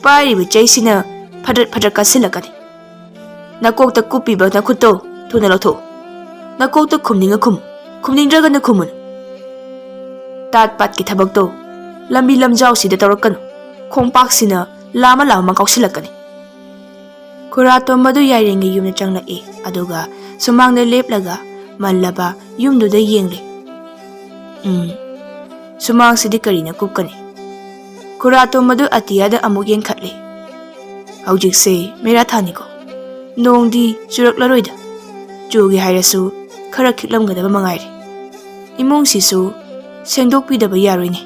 A: ꯄꯥꯏꯔꯤꯕ ꯆꯩꯁꯤꯅ ꯐꯗ꯭ꯔꯠ ꯐꯗ꯭ꯔꯠ ꯀꯥꯁꯤꯜꯂꯛꯀꯅꯤ. ꯅꯀꯣꯛꯇ ꯀꯨꯞꯄꯤꯕ ꯅꯈꯨꯠꯇꯣ ꯊꯨꯅ ꯂꯧꯊꯣꯛꯎ. ꯅꯀꯣꯛꯇ ꯈꯨꯝꯅꯤꯡꯉ ꯈꯨꯝꯃꯨ, ꯈꯨꯝꯅꯤꯡꯗ꯭ꯔꯒꯅ ꯈꯨꯝꯃꯨꯅꯨ. ꯇꯥꯠ ꯄꯥꯠꯀꯤ ꯊꯕꯛꯇꯣ ꯂꯝꯕꯤ ꯂꯝꯖꯥꯎꯁꯤꯗ ꯇꯧꯔꯛꯀꯅꯨ, ꯈꯣꯡꯄꯥꯛꯁꯤꯅ ꯂꯥꯝꯃ ꯂꯥꯝꯃ ꯀꯥꯎꯁꯤꯜꯂꯛꯀꯅꯤ." ꯈꯨꯔꯥꯇꯣꯝ ꯑꯗꯨ ꯌꯥꯏꯔꯦꯡꯒꯤ ꯌꯨꯝꯗ ꯆꯪꯂꯛꯏ ꯑꯗꯨꯒ ꯁꯨꯃꯥꯡꯗ ꯂꯦꯞꯂꯒ ꯃꯜꯂꯕ ꯌꯨꯝꯗꯨꯗ ꯌꯦꯡꯂꯤ꯫ ꯁꯨꯃꯥꯡꯁꯤꯗꯤ ꯀꯔꯤꯅ ꯀꯨꯞꯀꯅꯤ? ꯈꯨꯔꯥꯇꯣꯝ ꯑꯗꯨ ꯑꯇꯤꯌꯥꯗ ꯑꯃꯨꯛ ꯌꯦꯡꯈꯠꯂꯤ꯫ ꯍꯧꯖꯤꯛꯁꯦ ꯃꯦꯔꯥꯊꯥꯅꯤꯀꯣ, ꯅꯣꯡꯗꯤ ꯆꯨꯔꯛꯂꯔꯣꯏꯗ, ꯆꯨꯒꯦ ꯍꯥꯏꯔꯁꯨ ꯈꯔ ꯈꯤꯛꯂꯝꯒꯗꯕ ꯃꯉꯥꯏꯔꯦ. ꯏꯃꯨꯡꯁꯤꯁꯨ ꯁꯦꯡꯗꯣꯛꯄꯤꯗꯕ ꯌꯥꯔꯣꯏꯅꯦ."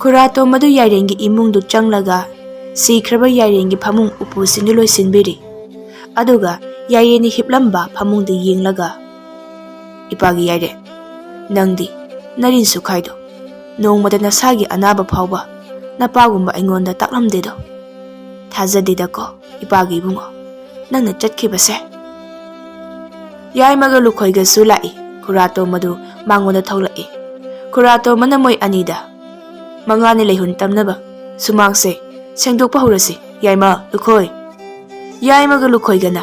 A: ꯈꯨꯔꯥꯇꯣꯝ ꯑꯗꯨ ꯌꯥꯏꯔꯦꯡꯒꯤ ꯏꯃꯨꯡꯗꯨ ꯆꯪꯂꯒ ꯁꯤꯈ꯭ꯔꯕ ꯌꯥꯏꯔꯦꯡꯒꯤ ꯐꯃꯨꯡ ꯎꯄꯨꯁꯤꯡꯗꯨ ꯂꯣꯏꯁꯤꯟꯕꯤꯔꯤ꯫ ꯑꯗꯨꯒ ꯌꯥꯏꯔꯦꯟꯅ ꯍꯤꯞꯂꯝꯕ ꯐꯃꯨꯡꯗ ꯌꯦꯡꯂꯒ, "ꯏꯄꯥꯒꯤ ꯌꯥꯏꯔꯦꯟ, ꯅꯪꯗꯤ ꯅꯔꯤꯟ ꯁꯨꯈꯥꯏꯗꯣ ꯅꯣꯡꯃꯗ ꯅꯁꯥꯒꯤ ꯑꯅꯥꯕ ꯐꯥꯎꯕ ꯅꯄꯥꯒꯨꯝꯕ ꯑꯩꯉꯣꯟꯗ ꯇꯥꯛꯂꯝꯗꯦꯗꯣ. ꯊꯥꯖꯗꯦꯗꯀꯣ ꯏꯄꯥꯒꯤ ꯏꯕꯨꯡꯉꯣ, ꯅꯪꯅ ꯆꯠꯈꯤꯕꯁꯦ." ꯌꯥꯏꯃꯒ ꯂꯨꯈꯣꯏꯒꯁꯨ ꯂꯥꯛꯏ꯫ ꯈꯨꯔꯥꯇꯣꯝ ꯑꯗꯨ ꯃꯉꯣꯟꯗ ꯊꯧꯂꯛꯏ꯫ ꯈꯨꯔꯥꯇꯣꯝꯕꯅ ꯃꯣꯏ ꯑꯅꯤꯗ, "ꯃꯉꯥꯅꯤ ꯂꯩꯍꯨꯟ ꯇꯝꯅꯕ ꯁꯨꯃꯥꯡꯁꯦ ꯁꯦꯡꯗꯣꯛꯄ ꯍꯧꯔꯁꯤ, ꯌꯥꯏꯃ, ꯂꯨꯈꯣꯏ." ꯌꯥꯏꯃꯒ ꯂꯨꯈꯣꯏꯒꯅ,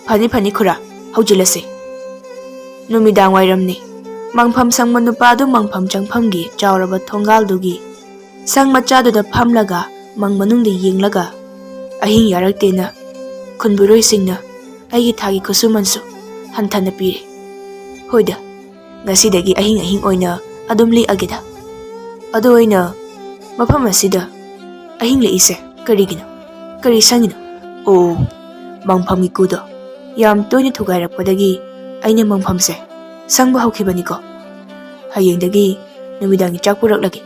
A: "ꯐꯅꯤ ꯐꯅꯤ ꯈꯨꯔꯥ, ꯍꯧꯖꯤꯜꯂꯁꯤ." ꯅꯨꯃꯤꯗꯥꯡ ꯋꯥꯏꯔꯝꯅꯤ꯫ ꯃꯪꯐꯝ ꯁꯪꯕ ꯅꯨꯄꯥꯗꯨ ꯃꯪꯐꯝ ꯆꯪꯐꯝꯒꯤ ꯆꯥꯎꯔꯕ ꯊꯣꯡꯒꯥꯜꯗꯨꯒꯤ ꯁꯪ ꯃꯆꯥꯗꯨꯗ ꯐꯝꯂꯒ ꯃꯪ ꯃꯅꯨꯡꯗ ꯌꯦꯡꯂꯒ, "ꯑꯍꯤꯡ ꯌꯥꯔꯛꯇꯦꯅ ꯈꯨꯟꯕꯨꯔꯣꯏꯁꯤꯡꯅ ꯑꯩꯒꯤ ꯊꯥꯒꯤ ꯈꯨꯠꯁꯨꯃꯟꯁꯨ ꯍꯟꯊꯅ ꯄꯤꯔꯦ. ꯍꯣꯏꯗ, ꯉꯁꯤꯗꯒꯤ ꯑꯍꯤꯡ ꯑꯍꯤꯡ ꯑꯣꯏꯅ ꯑꯗꯨꯝ ꯂꯦꯛꯑꯒꯦꯗ. ꯑꯗꯣ ꯑꯩꯅ ꯃꯐꯝ ꯑꯁꯤꯗ ꯑꯍꯤꯡ ꯂꯦꯛꯏꯁꯦ ꯀꯔꯤꯒꯤꯅꯣ? ꯀꯔꯤ ꯁꯪꯉꯤꯅꯣ? ꯑꯣ, ꯃꯪꯐꯝꯒꯤ ꯀꯨꯗꯣ ꯌꯥꯝ ꯇꯣꯏꯅ ꯊꯨꯒꯥꯏꯔꯛꯄꯗꯒꯤ ꯑꯩꯅ ꯃꯪꯐꯝꯁꯦ ꯁꯪꯕ ꯍꯧꯈꯤꯕꯅꯤꯀꯣ. ꯍꯌꯦꯡꯗꯒꯤ ꯅꯨꯃꯤꯗꯥꯡꯒꯤ ꯆꯥꯛ ꯄꯨꯔꯛꯂꯒꯦ."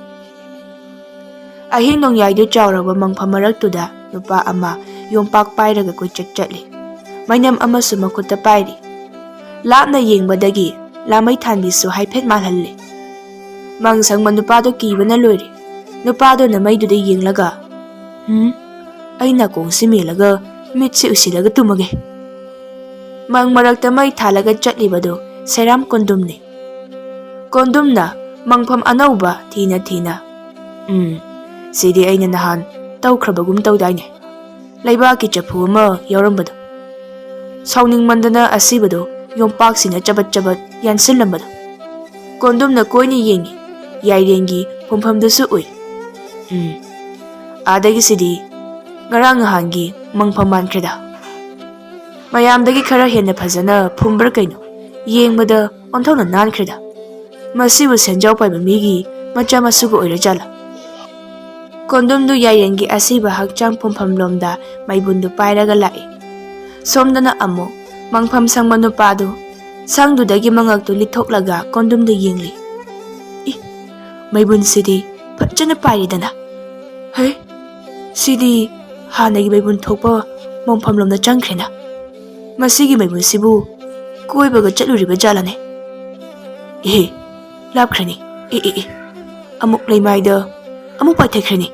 A: ꯑꯍꯤꯡ ꯅꯣꯡꯌꯥꯏꯗꯨ ꯆꯥꯎꯔꯕ ꯃꯪꯐꯝ ꯃꯔꯛꯇꯨꯗ ꯅꯨꯄꯥ ꯑꯃ ꯌꯣꯝꯄꯥꯛ ꯄꯥꯏꯔꯒ ꯀꯣꯏꯆꯠ ꯆꯠꯂꯤ꯫ ꯃꯩꯅꯝ ꯑꯃꯁꯨ ꯃꯈꯨꯠꯇ ꯄꯥꯏꯔꯤ꯫ ꯂꯥꯞꯅ ꯌꯦꯡꯕꯗꯒꯤ ꯂꯥꯃꯩ ꯊꯥꯟꯕꯤꯁꯨ ꯍꯥꯏꯐꯦꯠ ꯃꯥꯜꯍꯜꯂꯤ꯫ ꯃꯪ ꯁꯪꯕ ꯅꯨꯄꯥꯗꯨ ꯀꯤꯕꯅ ꯂꯣꯏꯔꯤ꯫ ꯅꯨꯄꯥꯗꯨꯅ ꯃꯩꯗꯨꯗ ꯌꯦꯡꯂꯒ, "ꯑꯩ ꯅꯥꯀꯣꯡꯁꯤ ꯃꯦꯜꯂꯒ ꯃꯤꯠꯁꯤ ꯎꯏꯁꯤꯜꯂꯒ ꯇꯨꯝꯃꯒꯦ." ꯃꯪ ꯃꯔꯛꯇ ꯃꯩ ꯊꯥꯜꯂꯒ ꯆꯠꯂꯤꯕꯗꯨ ꯁꯦꯔꯥꯝ ꯀꯣꯟꯗꯨꯝꯅꯤ꯫ ꯀꯣꯟꯗꯨꯝꯅ ꯃꯪꯐꯝ ꯑꯅꯧꯕ ꯊꯤꯅ ꯊꯤꯅ, "ꯁꯤꯗꯤ ꯑꯩꯅ ꯅꯍꯥꯟ ꯇꯧꯈ꯭ꯔꯕꯒꯨꯝ ꯇꯧꯗꯥꯏꯅꯦ, ꯂꯩꯕꯥꯛꯀꯤ ꯆꯐꯨ ꯑꯃ ꯌꯥꯎꯔꯝꯕꯗꯣ, ꯁꯥꯎꯅꯤꯡꯃꯟꯗꯅ ꯑꯁꯤꯕꯗꯣ ꯌꯣꯝꯄꯥꯛꯁꯤꯅ ꯆꯕꯠ ꯆꯕꯠ ꯌꯥꯟꯁꯤꯜꯂꯝꯕꯗꯣ." ꯀꯣꯟꯗꯨꯝꯅ ꯀꯣꯏꯅ ꯌꯦꯡꯉꯤ꯫ ꯌꯥꯏꯔꯦꯟꯒꯤ ꯐꯨꯝꯐꯝꯗꯨꯁꯨ ꯎꯏ꯫ "ꯑꯥꯗꯒꯤꯁꯤꯗꯤ ꯉꯔꯥꯡ ꯅꯍꯥꯟꯒꯤ ꯃꯪꯐꯝ ꯃꯥꯟꯈ꯭ꯔꯦꯗ. ꯃꯌꯥꯝꯗꯒꯤ ꯈꯔ ꯍꯦꯟꯅ ꯐꯖꯅ ꯐꯨꯝꯕ꯭ꯔꯥ ꯀꯩꯅꯣ, ꯌꯦꯡꯕꯗ ꯑꯣꯟꯊꯣꯛꯅ ꯅꯥꯟꯈ꯭ꯔꯦꯗ. ꯃꯁꯤꯕꯨ ꯁꯦꯟꯖꯥꯎ ꯄꯥꯏꯕ ꯃꯤꯒꯤ ꯃꯆꯥ ꯃꯁꯨꯒ ꯑꯣꯏꯔꯖꯥꯠꯂꯥ?" ꯀꯣꯟꯗꯨꯝꯗꯨ ꯌꯥꯏꯔꯦꯟꯒꯤ ꯑꯁꯤꯕ ꯍꯛꯆꯥꯡ ꯐꯨꯝꯐꯝ ꯂꯣꯝꯗ ꯃꯩꯕꯨꯟꯗꯨ ꯄꯥꯏꯔꯒ ꯂꯥꯛꯏ꯫ Somdana amuk mangpham sangma nupadu sangdudagi mangaktu lithoklaga kondumda yengli. Maibun sidi fajana paidana. Hey, sidi hanagi maibun thokpa mangpham lomda changkhrena. Masigi maibun sibu koibaga chatluriba jalane. Lapkhrani. Amuk leimaida amuk paithekhrani.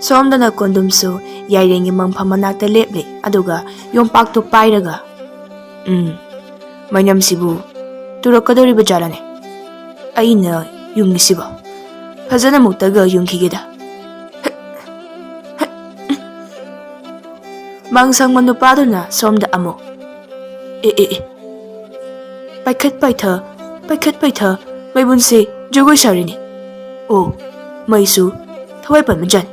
A: Somdana kondumsu yairengi mangpham manakta leple aduga yompakto pairaga. Mainam sibu turakadoriba jalane. Aina yungisiba. Fazana muktaga yungkigeda. Mangsang manupaduna somda amo. Paikhat paitha maibunse jogoi sarini. Oh, maisu thawai panmajan.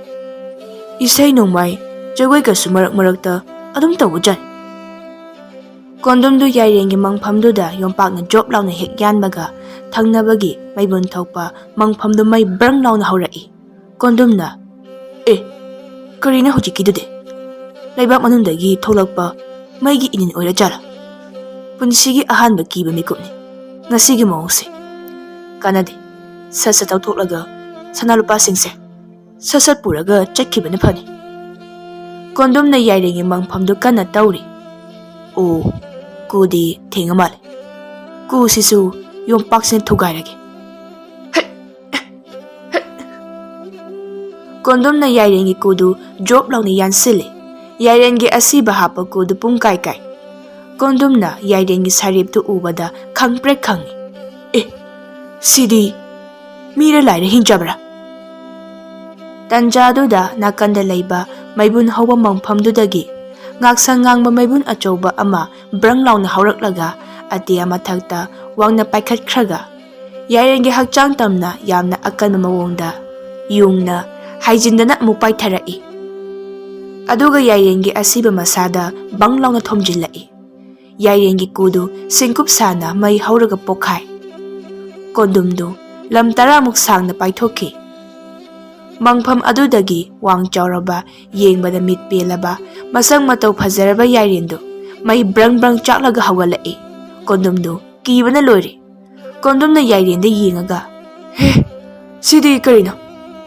A: Isai nongmai jogoi kasu marakta adum tawujan. Kondom du yairengi mangphamduda yompakna job launa hek yanbaga thangnabagi maibun thokpa mangphamdu mai brang launa haurai. Kondomna karina hojikidude laibak manundagi tholakpa maigi inin oira jala. Punsigi ahanba kiba mikupni. Ngasigi mawngse kanade sasat tawthoklaga sanalupa singse sasat puraga chatkibana phani. Kondomna yairengi mangphamdu kana tawri. Oh, kudi thengamal. Ku sisu yompaksin thugairage. Kondomna yairengi kudu job launa yansile. Yairengi asiba hapa kudu pungkai kai. Kondomna yairengi sarip tu ubada khangprek khangi. Sidi mira laira hinjabra. Tanjaduda nakanda leiba maibun hawa mangphamdudagi ngaksang ngangba maibun achauba ama brang launa hauraklaga atia mathakta wangna paikhat khraga. Yairengi hakchang tamna yamna akanma mawongda yungna haijindana mu paitharai. Aduga yairengi asiba masada bang launa thomjillai. Yairengi kudu singkup sana mai hauraga pokhai. Kondumdu lam taramuk sangna paithoki. Mangpham adudagi wang chauraba yengbada mit pelaba masang matau phazaraba yairendu mai brang chaklaga hawalai. Kondumdu kibana loire. Kondumna yairenda yengaga sidi karino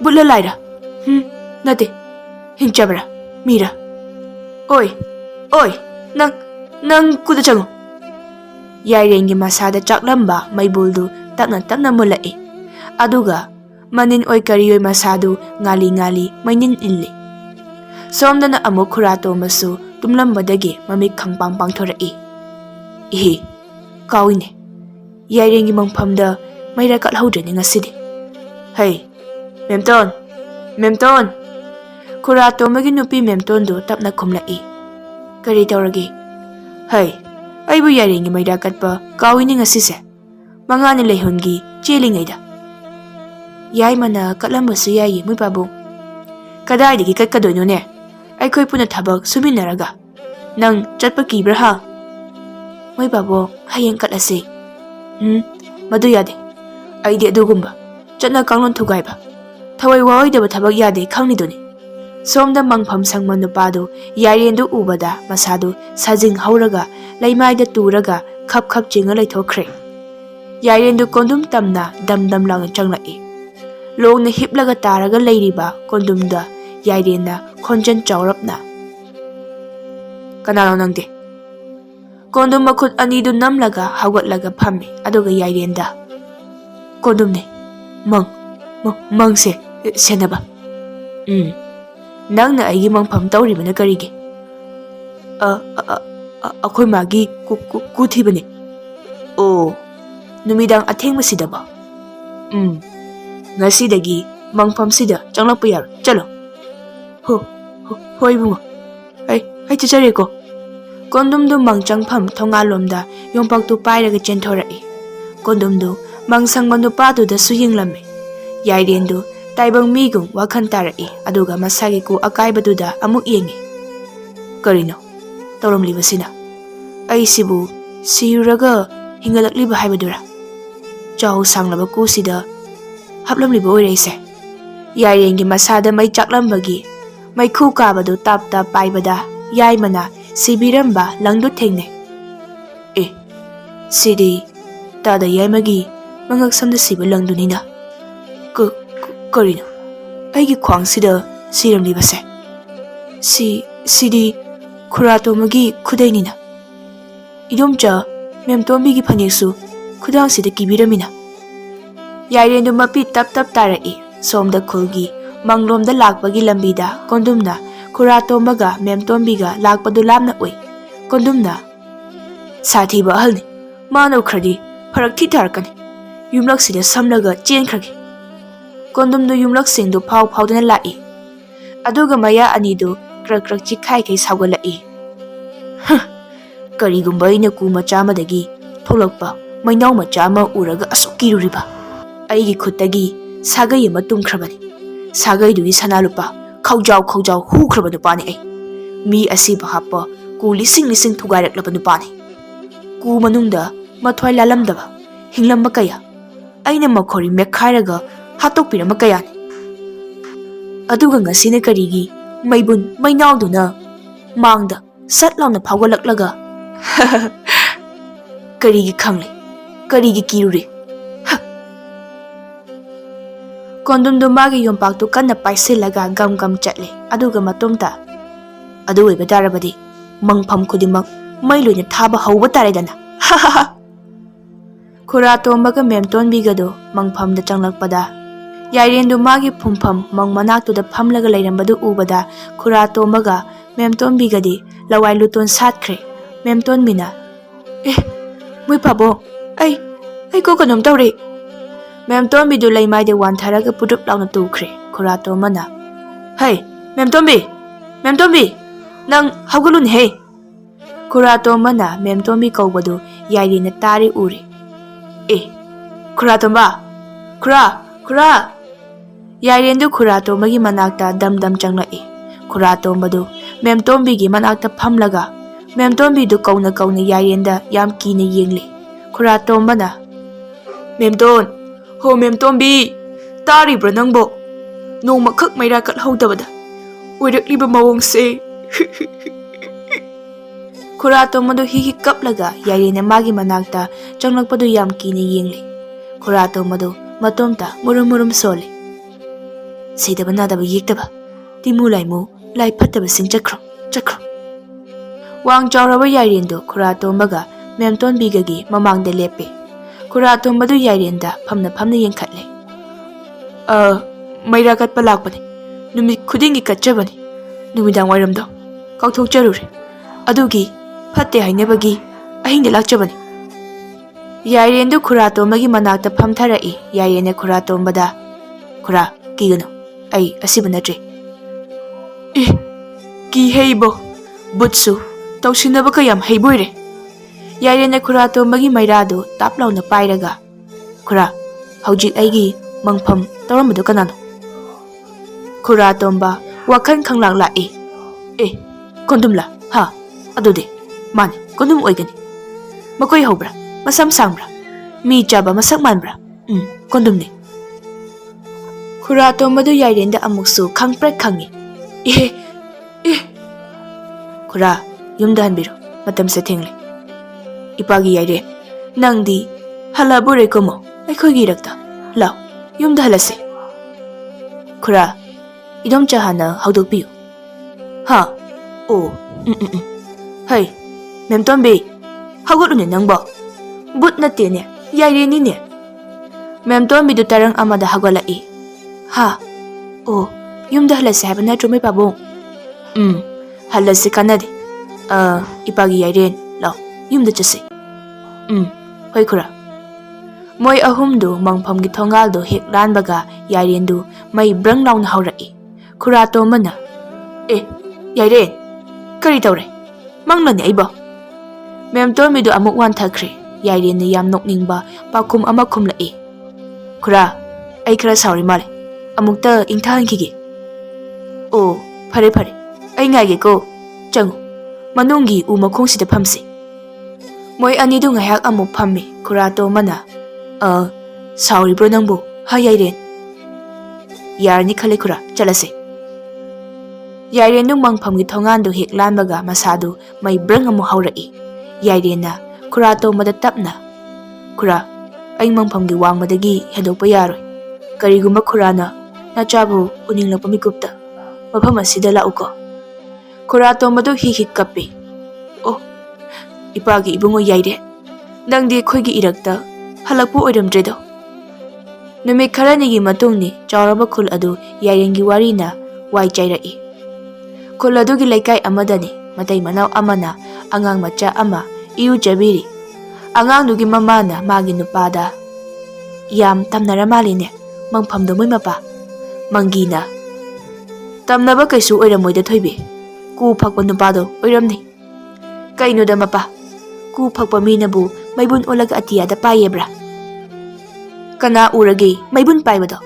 A: bulla laira. Nate hinjabra mira. Oi nang kuda chango. Yairengi masada chaklamba maibuldu takna mulai. Aduga manin oi kariyoy masadu ngali mainin illi. Somdana amuk khurato masu tumlambadagi mamik khangpang pangthorai. Kawine. Yairengi mangphamda maira katlhaudrani ngasidi. Hey, Memton. Khurato magi nupi Memton do tapna khumlai. Kari tawragi. Hey, aibu yairengi maira katpa kawine ngasise. Mangani leihungi chelingaida. Yai mana katlambasu yai mui babu. Kadaidagi katkadoino ne. Aikoi puna thabak suminaraga. Nang chatpa kibra ha. Mui babu hayeng katlase. Madu yade. Aidi adugumba. Chatna kanglon thugaiba. Thawai waoidaba thabak yade khangnidoni. Somda mangpham sangma nupadu yairendu ubada masadu sajing hauraga laimaida turaga khap chinga laithokre. Yairendu kondum tamna dam launa changlai. Longna hiplaga taraga leiriba kondumda yairena khonjan chaurapna. Kanalo nangde. Kondum makhut anidu namlaga hawatlaga phammi aduga yairenda. Kondumne mangse senaba. Nangna aigi mangpham tawribana karige. Akhoi magi kuthibane. Oh, numidang athengmasidaba. Ngasidagi mangpham sida changlakpa yar chalo. Hoi bungo. Ai chachare ko. Kondumdu mangchangpham thongalomda yompaktu pairaga chenthorai. Kondumdu mangsangma nupadu su yinglamme. Yairendu taibang migum wakhan tarai aduga masagi ku akaibaduda amuk yengi. Karino tawramlibasina. Ai sibu siyuraga hingalakliba haibadura. Chaw sanglaba ku sida haplamliba oiraise. Yairengi masada mai chaklambagi mai khu kabadu tapta paibada yaimana ꯁꯤꯕꯤꯔꯝꯕ ꯂꯪꯗꯨ ꯊꯦꯡꯅꯩ꯫ ꯑꯦ, ꯁꯤꯗꯤ ꯇꯥꯗ ꯌꯥꯏꯃꯒꯤ ꯃꯉꯛ ꯁꯝꯗ ꯁꯤꯕ ꯂꯪꯗꯨꯅꯤꯅ꯫ ꯀꯔꯤꯅꯣ ꯑꯩꯒꯤ ꯈ꯭ꯋꯥꯡꯁꯤꯗ ꯁꯤꯔꯝꯂꯤꯕꯁꯦ? ꯁꯤꯗꯤ ꯈꯨꯔꯥꯇꯣꯝꯕꯒꯤ ꯈꯨꯗꯩꯅꯤꯅ꯫ ꯏꯗꯣꯝꯆꯥ ꯃꯦꯝꯇꯣꯝꯕꯤꯒꯤ ꯐꯅꯦꯛꯁꯨ ꯈꯨꯗꯥꯡꯁꯤꯗ ꯀꯤꯕꯤꯔꯝꯃꯤꯅ꯫ ꯌꯥꯏꯔꯦꯟꯗꯨ ꯃꯄꯤ ꯇꯞ ꯇꯞ ꯇꯥꯔꯛꯏ꯫ ꯁꯣꯝꯗ ꯈꯨꯜꯒꯤ ꯃꯪꯂꯣꯝꯗ ꯂꯥꯛꯄꯒꯤ ꯂꯝꯕꯤꯗ ꯀꯣꯟꯗꯨꯝꯅ ꯈꯨꯔꯥꯇꯣꯝꯕꯒ ꯃꯦꯝꯇꯣꯝꯕꯤꯒ ꯂꯥꯛꯄꯗꯨ ꯂꯥꯞꯅ ꯎꯏ꯫ ꯀꯣꯟꯗꯨꯝꯅ "ꯁꯥꯊꯤꯕ ꯑꯍꯜꯅꯤ, ꯃꯥꯅ ꯎꯈ꯭ꯔꯗꯤ ꯐꯔꯛ ꯊꯤ ꯇꯥꯔꯛꯀꯅꯤ꯫ ꯌꯨꯝꯂꯛꯁꯤꯗ ꯁꯝꯂꯒ ꯆꯦꯟꯈ꯭ꯔꯒꯦ." ꯀꯣꯟꯗꯨꯝꯗꯨ ꯌꯨꯝꯂꯛꯁꯤꯡꯗꯨ ꯐꯥꯎꯗꯨꯅ ꯂꯥꯛꯏ꯫ ꯑꯗꯨꯒ ꯃꯌꯥ ꯑꯅꯤꯗꯨ ꯀ꯭ꯔꯛ ꯀ꯭ꯔꯛ ꯆꯤꯛꯈꯥꯏꯈꯩ ꯁꯥꯎꯒꯠꯂꯛꯏ꯫ ꯀꯔꯤꯒꯨꯝꯕ ꯑꯩꯅ ꯀꯨ ꯃꯆꯥ ꯑꯃꯗꯒꯤ ꯊꯣꯛꯂꯛꯄ ꯃꯩꯅꯥꯎ ꯃꯆꯥ ꯑꯃ ꯎꯔꯒ ꯑꯁꯨꯛ ꯀꯤꯔꯨꯔꯤꯕ? ꯑꯩꯒꯤ ꯈꯨꯠꯇꯒꯤ ꯁꯥꯒꯩ ꯑꯃ ꯇꯨꯝꯈ꯭ꯔꯕꯅꯤ꯫ ꯁꯥꯒꯩꯗꯨꯒꯤ ꯁꯅꯥ ꯂꯨꯄꯥ ꯈꯧꯖꯥꯎ ꯍꯨꯈ꯭ꯔꯕ ꯅꯨꯄꯥꯅꯤ ꯑꯩ꯫ ꯃꯤ ꯑꯁꯤꯕ ꯍꯥꯞꯄ ꯀꯨ ꯂꯤꯁꯤꯡ ꯊꯨꯒꯥꯏꯔꯛꯂꯕ ꯅꯨꯄꯥꯅꯤ꯫ ꯀꯨ ꯃꯅꯨꯡꯗ ꯃꯊ꯭ꯋꯥꯏ ꯂꯥꯜꯂꯝꯗꯕ ꯍꯤꯡꯂꯝꯕ ꯀꯌꯥ ꯑꯩꯅ ꯃꯈꯣꯔꯤ ꯃꯦꯠꯈꯥꯏꯔꯒ ꯍꯥꯠꯇꯣꯛꯄꯤꯔꯝꯕ ꯀꯌꯥꯅꯤ꯫ ꯑꯗꯨꯒ ꯉꯁꯤꯅ ꯀꯔꯤꯒꯤ ꯃꯩꯕꯨꯟ ꯃꯩꯅꯥꯎꯗꯨꯅ ꯃꯥꯡꯗ ꯁꯠ ꯂꯥꯎꯅ ꯐꯥꯎꯒꯠꯂꯛꯂꯒ ꯀꯔꯤꯒꯤ ꯈꯪꯂꯦ? ꯀꯔꯤꯒꯤ ꯀꯤꯔꯨꯔꯦ? ꯀꯣꯟꯗꯨꯝꯗꯨ ꯃꯥꯒꯤ ꯌꯣꯝꯄꯥꯛꯇꯨ ꯀꯟꯅ ꯄꯥꯏꯁꯤꯜꯂꯒ ꯒꯝ ꯒꯝ ꯆꯠꯂꯦ꯫ ꯑꯗꯨꯒ ꯃꯇꯨꯡꯗ "ꯑꯗꯨ ꯑꯣꯏꯕ ꯇꯥꯔꯕꯗꯤ ꯃꯪꯐꯝ ꯈꯨꯗꯤꯡꯃꯛ ꯃꯩ ꯂꯣꯏꯅ ꯊꯥꯕ ꯍꯧꯕ ꯇꯥꯔꯦꯗꯅ." ꯈꯨꯔꯥꯇꯣꯝꯕꯒ ꯃꯦꯝꯇꯣꯟꯕꯤꯒꯗꯨ ꯃꯪꯐꯝꯗ ꯆꯪꯂꯛꯄꯗ ꯌꯥꯏꯔꯦꯟꯗꯨ ꯃꯥꯒꯤ ꯐꯨꯝꯐꯝ ꯃꯪ ꯃꯅꯥꯛꯇꯨꯗ ꯐꯝꯂꯒ ꯂꯩꯔꯝꯕꯗꯨ ꯎꯕꯗ ꯈꯨꯔꯥꯇꯣꯝꯕꯒ ꯃꯦꯝꯇꯣꯟꯕꯤꯒꯗꯤ ꯂꯋꯥꯏ ꯂꯨꯇꯣꯟ ꯁꯥꯠꯈ꯭ꯔꯦ꯫ ꯃꯦꯝꯇꯣꯟꯕꯤꯅ "ꯑꯦ, ꯃꯣꯏ ꯄꯥꯕꯣ, ꯑꯩ ꯀꯣ ꯀꯩꯅꯣꯝ ꯇꯧꯔꯦ." ꯃꯦꯝꯇꯣꯟꯕꯤꯗꯨ ꯂꯩꯃꯥꯏꯗ ꯋꯥꯟꯊꯔꯒ ꯄꯨꯗꯨꯞ ꯂꯥꯎꯅ ꯇꯨꯈ꯭ꯔꯦ꯫ ꯈꯨꯔꯥꯇꯣꯝꯕꯅ "ꯍꯩ, ꯃꯦꯝꯇꯣꯟꯕꯤ, ꯅꯪ ꯍꯧꯒꯠꯂꯨꯅꯦꯍꯦ." ꯈꯨꯔꯥꯇꯣꯝꯕꯅ ꯃꯦꯝꯇꯣꯟꯕꯤ ꯀꯧꯕꯗꯨ ꯌꯥꯏꯔꯦꯟꯅ ꯇꯥꯔꯦ ꯎꯔꯦ꯫ "ꯑꯦ, ꯈꯨꯔꯥꯇꯣꯝꯕ, ꯈꯨꯔꯥ!" ꯌꯥꯏꯔꯦꯟꯗꯨ ꯈꯨꯔꯥꯇꯣꯝꯕꯒꯤ ꯃꯅꯥꯛꯇ ꯗꯝ ꯗꯝ ꯆꯪꯂꯛꯏ꯫ ꯈꯨꯔꯥꯇꯣꯝꯕꯗꯨ ꯃꯦꯝꯇꯣꯟꯕꯤꯒꯤ ꯃꯅꯥꯛꯇ ꯐꯝꯂꯒ ꯃꯦꯝꯇꯣꯟꯕꯤꯗꯨ ꯀꯧꯅ ꯌꯥꯏꯔꯦꯟꯗ ꯌꯥꯝ ꯀꯤꯅ ꯌꯦꯡꯂꯤ꯫ ꯈꯨꯔꯥꯇꯣꯝꯕꯅ "ꯍꯣ ꯃꯦꯝꯇꯣꯟꯕꯤ, ꯇꯥꯔꯤꯕ꯭ꯔꯣ ꯅꯪꯕꯣ? ꯅꯣꯡꯃꯈꯛ ꯃꯩꯔꯥ ꯀꯠꯍꯧꯗꯕꯗ ꯑꯣꯏꯔꯛꯂꯤꯕ ꯃꯑꯣꯡꯁꯦ." ꯈꯨꯔꯥꯇꯣꯝꯕꯗꯨ ꯍꯤ ꯀꯞꯂꯒ ꯌꯥꯏꯔꯦꯟꯅ ꯃꯥꯒꯤ ꯃꯅꯥꯛꯇ ꯆꯪꯂꯛꯄꯗꯨ ꯌꯥꯝ ꯀꯤꯅ ꯌꯦꯡꯂꯤ꯫ ꯈꯨꯔꯥꯇꯣꯝꯕꯗꯨ ꯃꯇꯣꯝꯇ ꯃꯨꯔꯨꯝ ꯁꯣꯜꯂꯤ꯫ "ꯁꯤꯗꯕ ꯅꯥꯗꯕ ꯌꯦꯛꯇꯕ, ꯇꯤꯃꯨ ꯂꯥꯏꯃꯨ ꯂꯥꯏ ꯐꯠꯇꯕꯁꯤꯡ ꯆꯠꯈ꯭ꯔꯣ." ꯋꯥꯡ ꯆꯥꯎꯔꯕ ꯌꯥꯏꯔꯦꯟꯗꯨ ꯈꯨꯔꯥꯇꯣꯝꯕꯒ ꯃꯦꯝꯇꯣꯟꯕꯤꯒꯒꯤ ꯃꯃꯥꯡꯗ ꯂꯦꯞꯄꯤ꯫ ꯈꯨꯔꯥꯇꯣꯝꯕꯗꯨ ꯌꯥꯏꯔꯦꯟꯗ ꯐꯝꯅ ꯌꯦꯡꯈꯠꯂꯦ꯫ "ꯃꯩꯔꯥ ꯀꯠꯄ ꯂꯥꯛꯄꯅꯤ. ꯅꯨꯃꯤꯠ ꯈꯨꯗꯤꯡꯒꯤ ꯀꯠꯆꯕꯅꯤ. ꯅꯨꯃꯤꯗꯥꯡ ꯋꯥꯏꯔꯝꯗꯣ ꯀꯥꯎꯊꯣꯛꯆꯔꯨꯔꯦ. ꯑꯗꯨꯒꯤ ꯐꯠꯇꯦ ꯍꯥꯏꯅꯕꯒꯤ ꯑꯍꯤꯡꯗ ꯂꯥꯛꯆꯕꯅꯤ." ꯌꯥꯏꯔꯦꯟꯗꯨ ꯈꯨꯔꯥꯇꯣꯝꯕꯒꯤ ꯃꯅꯥꯛꯇ ꯐꯝꯊꯔꯛꯏ꯫ ꯌꯥꯏꯔꯦꯟꯅ ꯈꯨꯔꯥꯇꯣꯝꯕꯗ "ꯈꯨꯔꯥ, ꯀꯤꯒꯅꯨ. ꯑꯩ ꯑꯁꯤꯕ ꯅꯠꯇ꯭ꯔꯤ." "ꯑꯦ, ꯀꯤꯍꯩꯕꯣ. ꯕꯨꯠꯁꯨ ꯇꯧꯁꯤꯟꯅꯕ ꯀꯌꯥꯝ ꯍꯩꯕꯣꯏꯔꯦ." ꯌꯥꯏꯔꯦꯟꯅ ꯈꯨꯔꯥꯇꯣꯝꯕꯒꯤ ꯃꯩꯔꯥꯗꯨ ꯇꯥꯞ ꯂꯥꯎꯅ ꯄꯥꯏꯔꯒ "ꯈꯨꯔꯥ, ꯍꯧꯖꯤꯛ ꯑꯩꯒꯤ ꯃꯪꯐꯝ ꯇꯧꯔꯝꯕꯗꯨ ꯀꯅꯥꯅꯣ?" ꯈꯨꯔꯥꯇꯣꯝꯕ ꯋꯥꯈꯜ ꯈꯪꯂꯥꯛ ꯂꯥꯛꯏ꯫ "ꯑꯦ, ꯀꯣꯟꯗꯨꯝꯂꯥ? ꯑꯗꯨꯗꯤ ꯃꯥꯅꯤ, ꯀꯣꯟꯗꯨꯝ ꯑꯣꯏꯒꯅꯤ. ꯃꯀꯣꯏ ꯍꯧꯕ꯭ꯔꯥ? ꯃꯁꯝ ꯁꯥꯡꯕ꯭ꯔꯥ? ꯃꯤ ꯆꯥꯕ ꯃꯁꯛ ꯃꯥꯟꯕ꯭ꯔꯥ? ꯀꯣꯟꯗꯨꯝꯅꯤ." ꯈꯨꯔꯥꯇꯣꯝꯕꯗꯨ ꯌꯥꯏꯔꯦꯟꯗ ꯑꯃꯨꯛꯁꯨ ꯈꯪꯄ꯭ꯔꯦꯛ ꯈꯪꯏ꯫ "ꯑꯦ." "ꯈꯨꯔꯥ, ꯌꯨꯝꯗ ꯍꯟꯕꯤꯔꯣ. ꯃꯇꯝꯁꯦ ꯊꯦꯡꯂꯦ." "ꯏꯄꯥꯒꯤ ꯌꯥꯏꯔꯦꯟ, ꯅꯪꯗꯤ ꯍꯜꯂꯛꯑꯕꯣꯏꯔꯦ ꯀꯨꯝꯃꯣ ꯑꯩꯈꯣꯏꯒꯤ ꯏꯔꯛꯇ. ꯂꯥꯎ, ꯌꯨꯝꯗ ꯍꯜꯂꯁꯤ." "ꯈꯨꯔꯥ, ꯏꯗꯣꯝꯆꯥ ꯍꯥꯟꯅ ꯍꯧꯗꯣꯛꯄꯤꯌꯨ." "ꯑꯣ, ꯍꯩ, ꯃꯦꯝꯇꯣꯟꯕꯤ, ꯍꯧꯒꯠꯂꯨꯅꯦ ꯅꯪꯕꯣ. ꯕꯨꯠ ꯅꯠꯇꯦꯅꯦ, ꯌꯥꯏꯔꯦꯟꯅꯤꯅꯦ." ꯃꯦꯝꯇꯣꯟꯕꯤꯗꯨ ꯇꯔꯪ ꯑꯃꯗ ꯍꯧꯒꯠꯂꯛꯏ꯫ "ꯑꯣ, ꯌꯨꯝꯗ ꯍꯜꯂꯁꯤ ꯍꯥꯏꯕ ꯅꯠꯇ꯭ꯔꯣ ꯃꯩ ꯄꯥꯕꯨꯡ?" "ꯍꯜꯂꯁꯤ ꯀꯥꯟꯅꯗꯦ. ꯏꯄꯥꯒꯤ ꯌꯥꯏꯔꯦꯟ, ꯂꯥꯎ, ꯌꯨꯝꯗ ꯆꯠꯁꯤ." "ꯍꯣꯏ ꯈꯨꯔꯥ." ꯃꯣꯏ ꯑꯍꯨꯝꯗꯨ ꯃꯪꯐꯝꯒꯤ ꯊꯣꯡꯒꯥꯜꯗꯨ ꯍꯦꯛ ꯂꯥꯟꯕꯒ ꯌꯥꯏꯔꯦꯟꯗꯨ ꯃꯩ ꯕ꯭ꯔꯪ ꯂꯥꯎꯅ ꯍꯧꯔꯛꯏ꯫ ꯈꯨꯔꯥꯇꯣꯝꯕꯅ "ꯑꯦ, ꯌꯥꯏꯔꯦꯟ, ꯀꯔꯤ ꯇꯧꯔꯦ? ꯃꯪꯂꯅꯦ ꯑꯩꯕꯣ?" ꯃꯦꯝꯇꯣꯟꯕꯤꯗꯨ ꯑꯃꯨꯛ ꯋꯥꯟꯊꯈ꯭ꯔꯦ꯫ ꯌꯥꯏꯔꯦꯟꯅ ꯌꯥꯝ ꯅꯣꯛꯅꯤꯡꯕ ꯄꯥꯎꯈꯨꯝ ꯑꯃ ꯈꯨꯝꯂꯛꯏ꯫ "ꯈꯨꯔꯥ, ꯑꯩ ꯈꯔ ꯁꯥꯎꯔꯤ ꯃꯥꯜꯂꯦ. ꯑꯃꯨꯛꯇ ꯏꯪꯊꯍꯟꯈꯤꯒꯦ." "ꯑꯣ, ꯐꯔꯦ. ꯑꯩ ꯉꯥꯏꯒꯦꯀꯣ. ꯆꯪꯉꯨ, ꯃꯅꯨꯡꯒꯤ ꯎ ꯃꯈꯣꯡꯁꯤꯗ ꯐꯝꯁꯤ." ꯃꯣꯏ ꯑꯅꯤꯗꯨ ꯉꯥꯏꯍꯥꯛ ꯑꯃꯨꯛ ꯐꯝꯃꯤ꯫ ꯈꯨꯔꯥꯇꯣꯝꯕꯅ "ꯁꯥꯎꯔꯤꯕ꯭ꯔꯣ ꯅꯪꯕꯨ, ꯌꯥꯏꯔꯦꯟ?" "ꯌꯥꯔꯅꯤ ꯈꯜꯂꯦ ꯈꯨꯔꯥ, ꯆꯠꯂꯁꯦ." Yairen mangphamgi thongan hek lanbaga masadu mai brang amu hauraki. Yairen na khura tomada tapna. Khura, ai mangphamgi wangmadagi hedokpa yaroi. Karigumba khurana nachabu uninglakpa mikupta. Mafam asida lauko. Khura tomadu hik kapi. Oh, ipagi ibungo Yairen. Nangdi khoigi irakta halakpu oiramdredo. Numit kharanigi matungni chauraba khul adu Yairengi warina wai chairai. Khul adugi laikai amadani matai manau amana angang macha ama iu jabiri. Angang dugi mamana magi nupada. Yam tamnara maline mangphamdo moi mapa. Mangina. Tamnaba kaisu oiramoida thoibi. Ku phakpa nupado oiramni. Kainoda mapa. Ku phakpa minabu maibun olaga atiyada payebra. Kana uragi maibun paibado.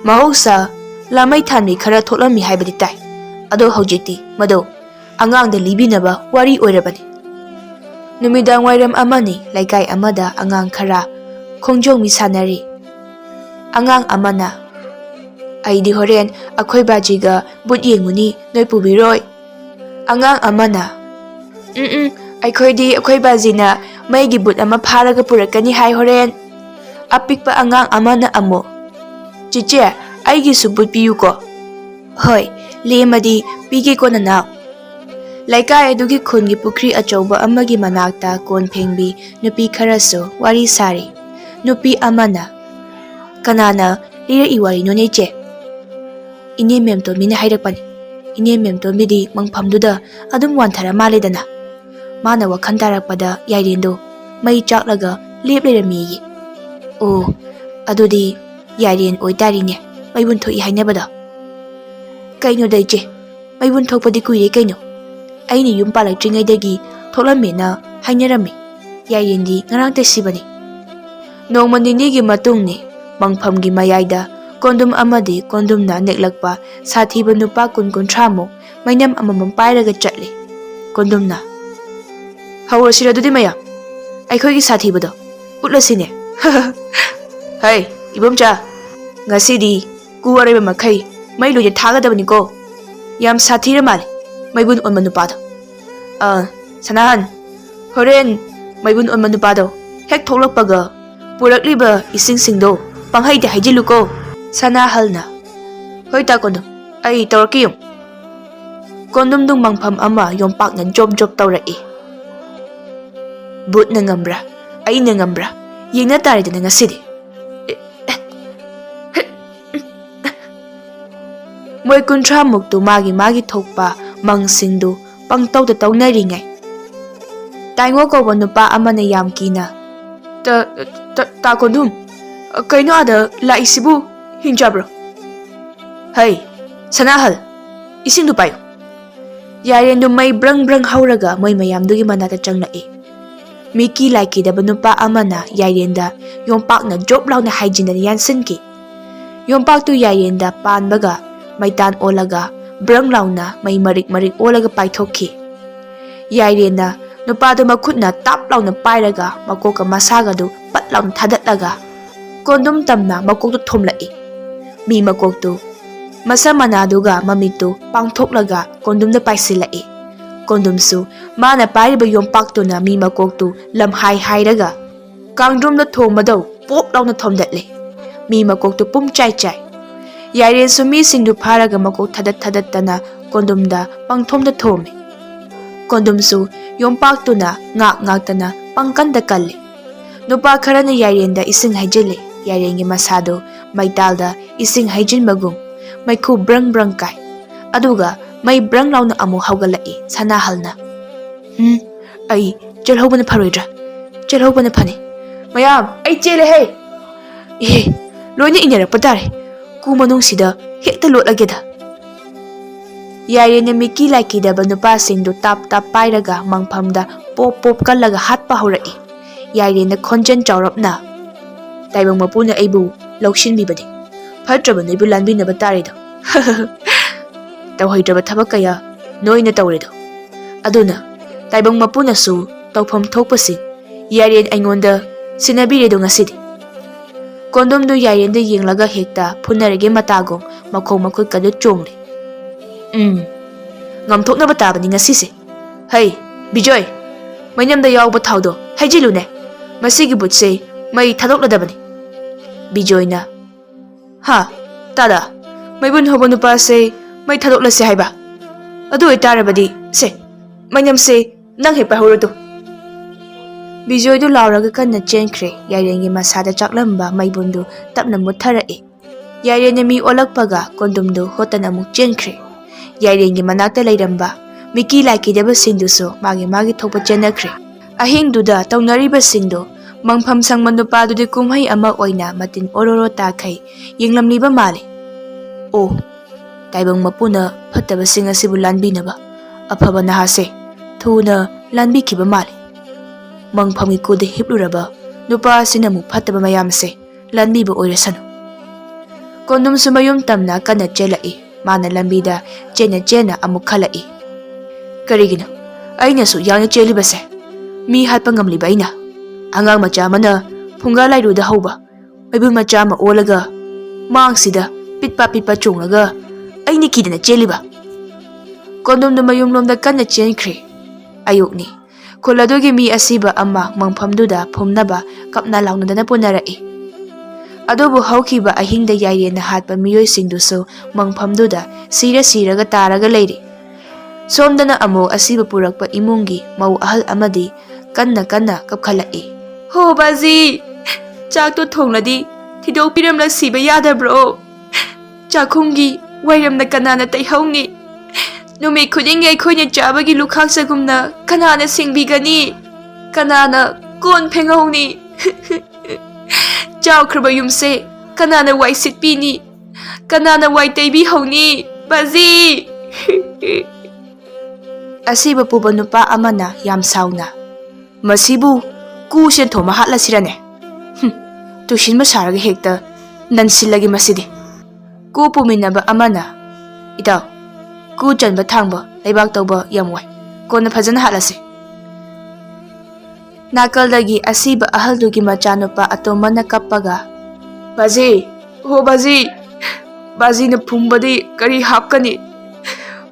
A: Mahausa lamai thanmi khara tholami haibadi tai. Ado haujiti mado angangda libinaba wari oirabani. Numidang wairam amani laikai amada angang khara khongjong mi sanari. Angang amana aidi horen akhoi bajiga but yenguni noi pubiroi. Angang amana akhoi bajina maigi but ama pharaga purakani hai horen. Apikpa angang amana amo. Chiche aigi subut piyu ko. Hoi, lemadi pigi ko nanaw. Laikai adugi khungi pukri achauba amagi manakta kon phengbi nupi kharaso wari sari. Nupi amana. Kanana lira iwari no neche. Ine memto mina hairakpani. Ine memto midi mangphamduda adum wanthara maledana. Mana wakhan tarakpada Yairendo mai chaklaga leplerami. Oh, adudi Yairen oitarine maibun thoi hainabada. Kaino daiche maibun thokpadi kuire kaino. Aini yum palakringaidagi tholamena hainarami. Yairendi ngarangta sibani. Nongma ninigi matungni mangphamgi mayaida kondom amadi kondomna neklakpa sathiba nupa kuntramo mainam amamam pairaga chatli. Kondomna hawrasira dudi maya aikhoigi sathibado utlasine. Hey, ibomcha ngasidi ku areba makhai mai loje thagadabani ko. Yam sathira male maibun onma nupado. Sanahan horen maibun onma nupado hek tholakpaga purakliba ising singdo panghaide haijiluko. Sanahalna hoi ta kondom ai tawrkiyum. Kondom dung mangpham ama yompak na job tawrai. But na ngambra ai na ngambra yengna taridana ngasidi. Moi kuntra muktu magi thokpa mangsingdu pangtawda tawnaringai. Taingo ko nupa amana yam kina. Ta kondom kaino ada la isibu hinjabro. Hey, sanahal ising du payo. Yairen mai brang hauraga moi mayamdugi manata changlai. Miki laiki da nupa amana Yairenda yompak na job law na hygiene na yansinki. Yompak tu Yairenda panbaga maitan olaga brang law na may marik olaga paithoki. Yairenda nupa do makut na tap law na pairaga makoka masaga do pat law na thadatlaga. Kondom tamna makok tu thomlai. Mi makok tu masa manaduga mamito pangthoklaga kondom na paisilai. Kondom su mana pairiba yompak tu na mi makok tu lam hai raga. Kangdrum na thomadaw pop law na thomdatle. Mi makok tu pum chai. Yairen su mi singdu pharaga makok thadat tana kondom da pangthom da thome. Kondom su yompak tu na ngak tana pangkan da kalle. Nupa khara na Yairen da ising haijile. Yairen gi masado maital da ising haijin bagum. Mai khu brang kai. Aduga mai brang law na amu haugalai sanahalna. Ai chelhobana pharoidra. Chelhobana phani. Mayam ai chele he. Loina inarakpa tare. Ku manung sida hekta lotlageda. Yairen miki laiki da nupa singdu tap pairaga mangphamda pop kallaga hatpa haurai. Yairen na khonjan chaurapna. Taibang mapuna aibu laushinbibani. Phatraba noibu lanbinaba taredo. Tawhoidraba thabak kaya noina tawredo. Aduna taibang mapuna su tawpham thokpasing Yairen aingonda sinabiredo ngasidi. Kondom du Yairen da yenglaga hekta phunarage matagong makhong makut kadu chongli. Ngamthoknaba tabani ngasise. Hey, Bijoy, mainamda yawba thawdo haijilune. Masigi butse mai thadokladabani. Bijoy na. Ha, tada. Maibun hobo nupa se mai thadoklase haiba. Adu itarabadi se. Mainam se nang he pahuradu. Bijoy du lauraga kanna chenkre yairengi masada chaklamba maibundu tapna mutharae. Yairene mi olakpaga kondumdu hotana muk chenkre. Yairengi manakta lairamba Miki laikidaba singduso magi thopa chenakre. Ahingduda taunariba singdo mangpham sangman nupadudi kumhai ama oina matin ororo takhai yinglamliba male. Oh, taibang mapuna phattaba sing asibu lanbinaba afaba nahase thuna lanbikiba male. Mangphami kude hipluraba nupa sinamu phattaba mayamse lanbiba oirasanu. Kondum sumayum tamna kana chelai mana lambida chena amuk khalai. Karigino, aina su yang chelibase. Mi hatpa ngamliba aina. Angang macha mana phunga lairuda hauba. Maibun macha ma olaga mangsida pitpa chungaga aini kidana cheliba. Kondom na mayumlomda kanna chenkre. Ayukni. Koladogi mi asiba ama mangphamduda phumnaba kapna launadana punarai. Adobu haukiba ahingda yairena hatpa miyoi singduso mangphamduda siraga taraga leiri. Somdana amo asiba purakpa imungi mau ahal amadi kanna kapkhalai. Ho bazi, chak to thongladi thidok piramla siba yadabro. Chakhumgi wairamna kanana taihongni. Numi khudingi khoine chabagi lukhaksagumna kanana singbigani. Kanana kon phengongni. Chawkraba yumse kanana wai sitpini. Kanana wai taibi hongni. Bazi. Asiba puba nupa amana yam sauna. Masibu ku sen thoma hatla sirane. Tushin ma saraga hekta nansilagi masidi. Ku puminaba amana. Itaw, ku chanba thangba laibak tawba yamwai. Kona phajana hatlase. Nakaldagi asiba ahaldugi machanupa atomana kappaga. Bazi, ho bazi. Bazi na pumbadi kari hapkani.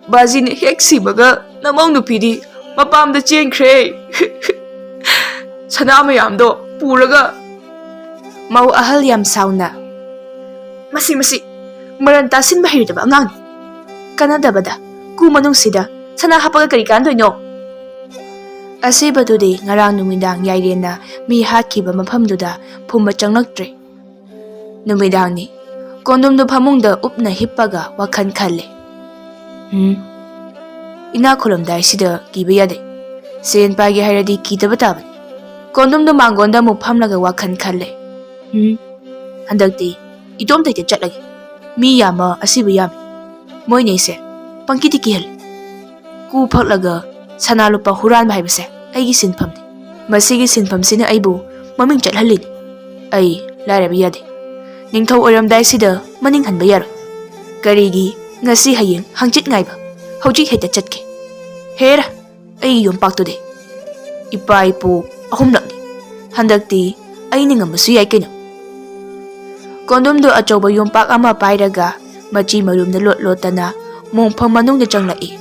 A: Bazi na heksibaga namang nupidi mapamda chenkre. Sana mayamdo puraga. Mau ahal yam sauna. Masi maranta sinba hiridaba angangni. Kanadabada ku manungsida sana hapaga kari kandoino. Asibadudi ngarang numidang yairena mi hatkiba maphamduda phumba changlaktre. Numidangni kondumdu phamungda upna hippaga wakhan khalle. Ina khulomdai sida kiba yade. Sen pagi hairadi kitaba tabani. Kondumdu mangonda mu phamlaga wakhan khalle. Handakti itom taite chatlagi. Mi yama asibu yami. Moine se pangkiti kihal. Ku phaklaga sanalupa huran bhaibase aigi sinphamni. Masigi sinphamsina aibu maming chathalini. Ai lairabi yade. Ningthau oiramdai sida maning hanba yaro. Karigi ngasi hayeng hangchit ngaiba. Hojik heta chatke. Hera ai yompaktude. Ipa ipu ahumlakni. Handakti ai ningamasu yai kaino. Kondumdu achoba yompak ama pairaga machi marumna lotana mongpham manungda changlai.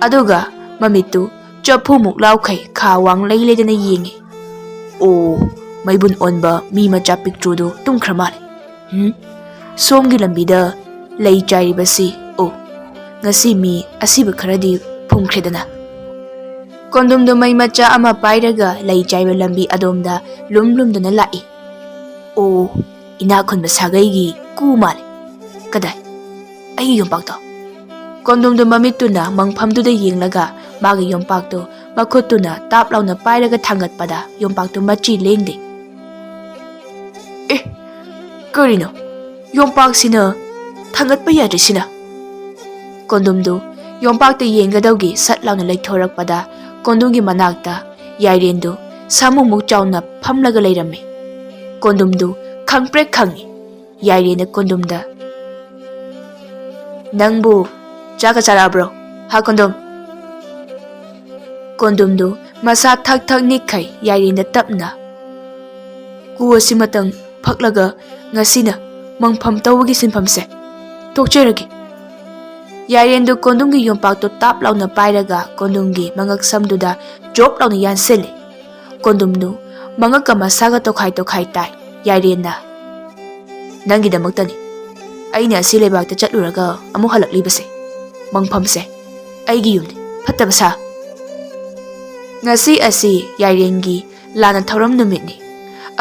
A: Aduga mamitu chapumuk laukai khawang leiledana yengi. Oh, maibun onba mi macha pictrudu tumkramale. Somgi lambida lei chairibasi. Oh, ngasi mi asiba kharadi phumkhredana. Kondumdu mai macha ama pairaga lei chaiba lambi adomda lumdana lai. Oh, ina khunba sagaigi ku male. Kadai ai yompakto. Kondumdu mamituna mangphamduda yenglaga magi yompakto makhutuna tap launa pairaga thangatpada yompakto machi lengde. Karino yompak sina thangatpa yadrisina. Kondumdu yompakta yengadawgi sat launa leithorakpada kondumgi manakta yairendu samumuk chauna phamlaga leiramme. Kondumdu khangprek khangi yairena kondumda. Nangbu chaka charabro ha kondum. Kondumdu masa thak nikhai yairena tapna. Ku asimatang phaklaga ngasina mangpham tawagi sinphamse tokcheragi. Yairendu kondumgi yompakto tap launa pairaga kondumgi mangak samduda job launa yansili. Kondumdu mangaka masaga tokhai tai. Yairenna nangidamaktani aina asi leibakta chatluraga amu halaklibase mangphamse aigi yumni phattaba sa ngasi asi Yairengi lana thauram numitni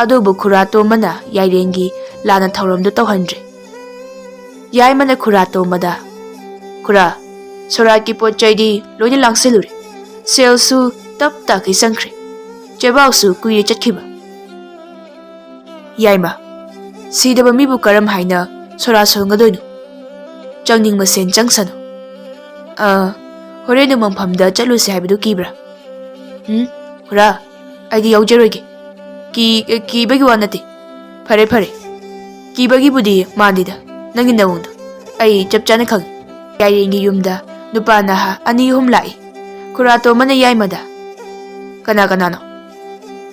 A: adubu khurato mana Yairengi lana thauram du tawhandre Yaimana khurato mada khura soraki pochaidi loini langsilure selsu tap ta ki sangkhre chebausu kuye chatkhiba Yaima sidaba mibu karam haina sora songadoinu changning masen changsanu horenu mamphamda chaluse haibadu kibra khura aidi yaujaroige ki bagi wanati phare ki bagi budi mandida nangi nawungdu ai chapchana khang Yairengi yumda nupa naha ani hum lai khurato mana Yaimada kana no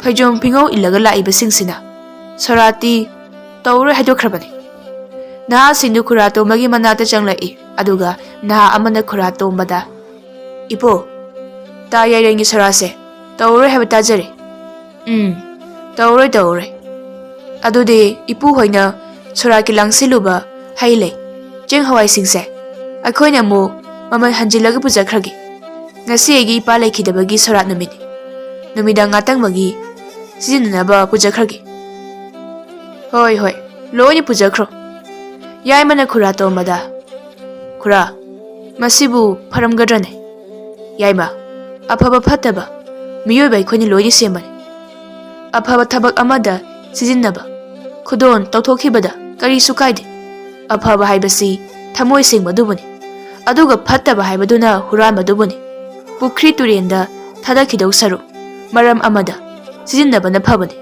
A: phajom phingau ilaga lai basingsina Sorati tawre haidokhrabani naha sindu khurato magi manata changlai aduga naha amana khurato mada ipo ta Yairengi sorase tawre habata jare tawre adude ipu hoina soraki langsiluba haile jeng hawai singse akhoina mo mama hanjilaga pujakhragi ngasi egi ipa laikhidabagi sorat numini numida ngatang magi sizinaba pujakhragi Hoi loini pujakhro Yaimana khurato mada khura masibu pharamgadrane Yaima afaba phataba miyoibai khoni loini semani afaba thabak amada sijinnaba khudon tawthokhibada kari sukaide afaba haibasi thamoi singmadubuni aduga phataba haibaduna huranmadubuni pukri turenda thadakhidau saru maram amada sijinnabana phabani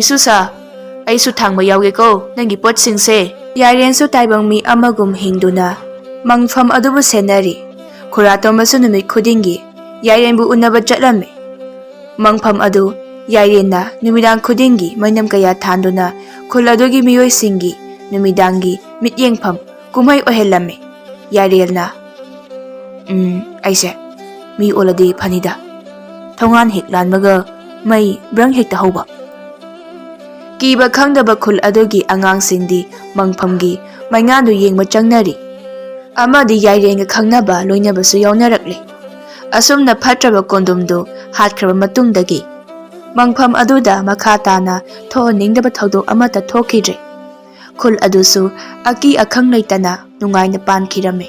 A: isusa aisu thangma yauge ko nangi pot singse Yairensu taibang mi amagum hingduna mangpham adubu senari khurato masu numit khudingi Yairenbu unaba chatlame mangpham adu Yairenna numidang khudingi mainam kaya thanduna khuladogi miyoi singi numidangi mityengpham kumai ohellame Yairenna aise mi oladi phanida thongan hiklanmaga mai brang hekta hoba Kiba khangdaba khul adogi angang singdi mangphamgi maingandu yengma changnari amadi Yairenga khangnaba loinabasu yaunarakle asumna phatraba kondumdu hatkraba matungdagi mangpham aduda makha tana thohningdaba thodok amata thokhidre khul adusu aki akhang leitana nungaina pankhirame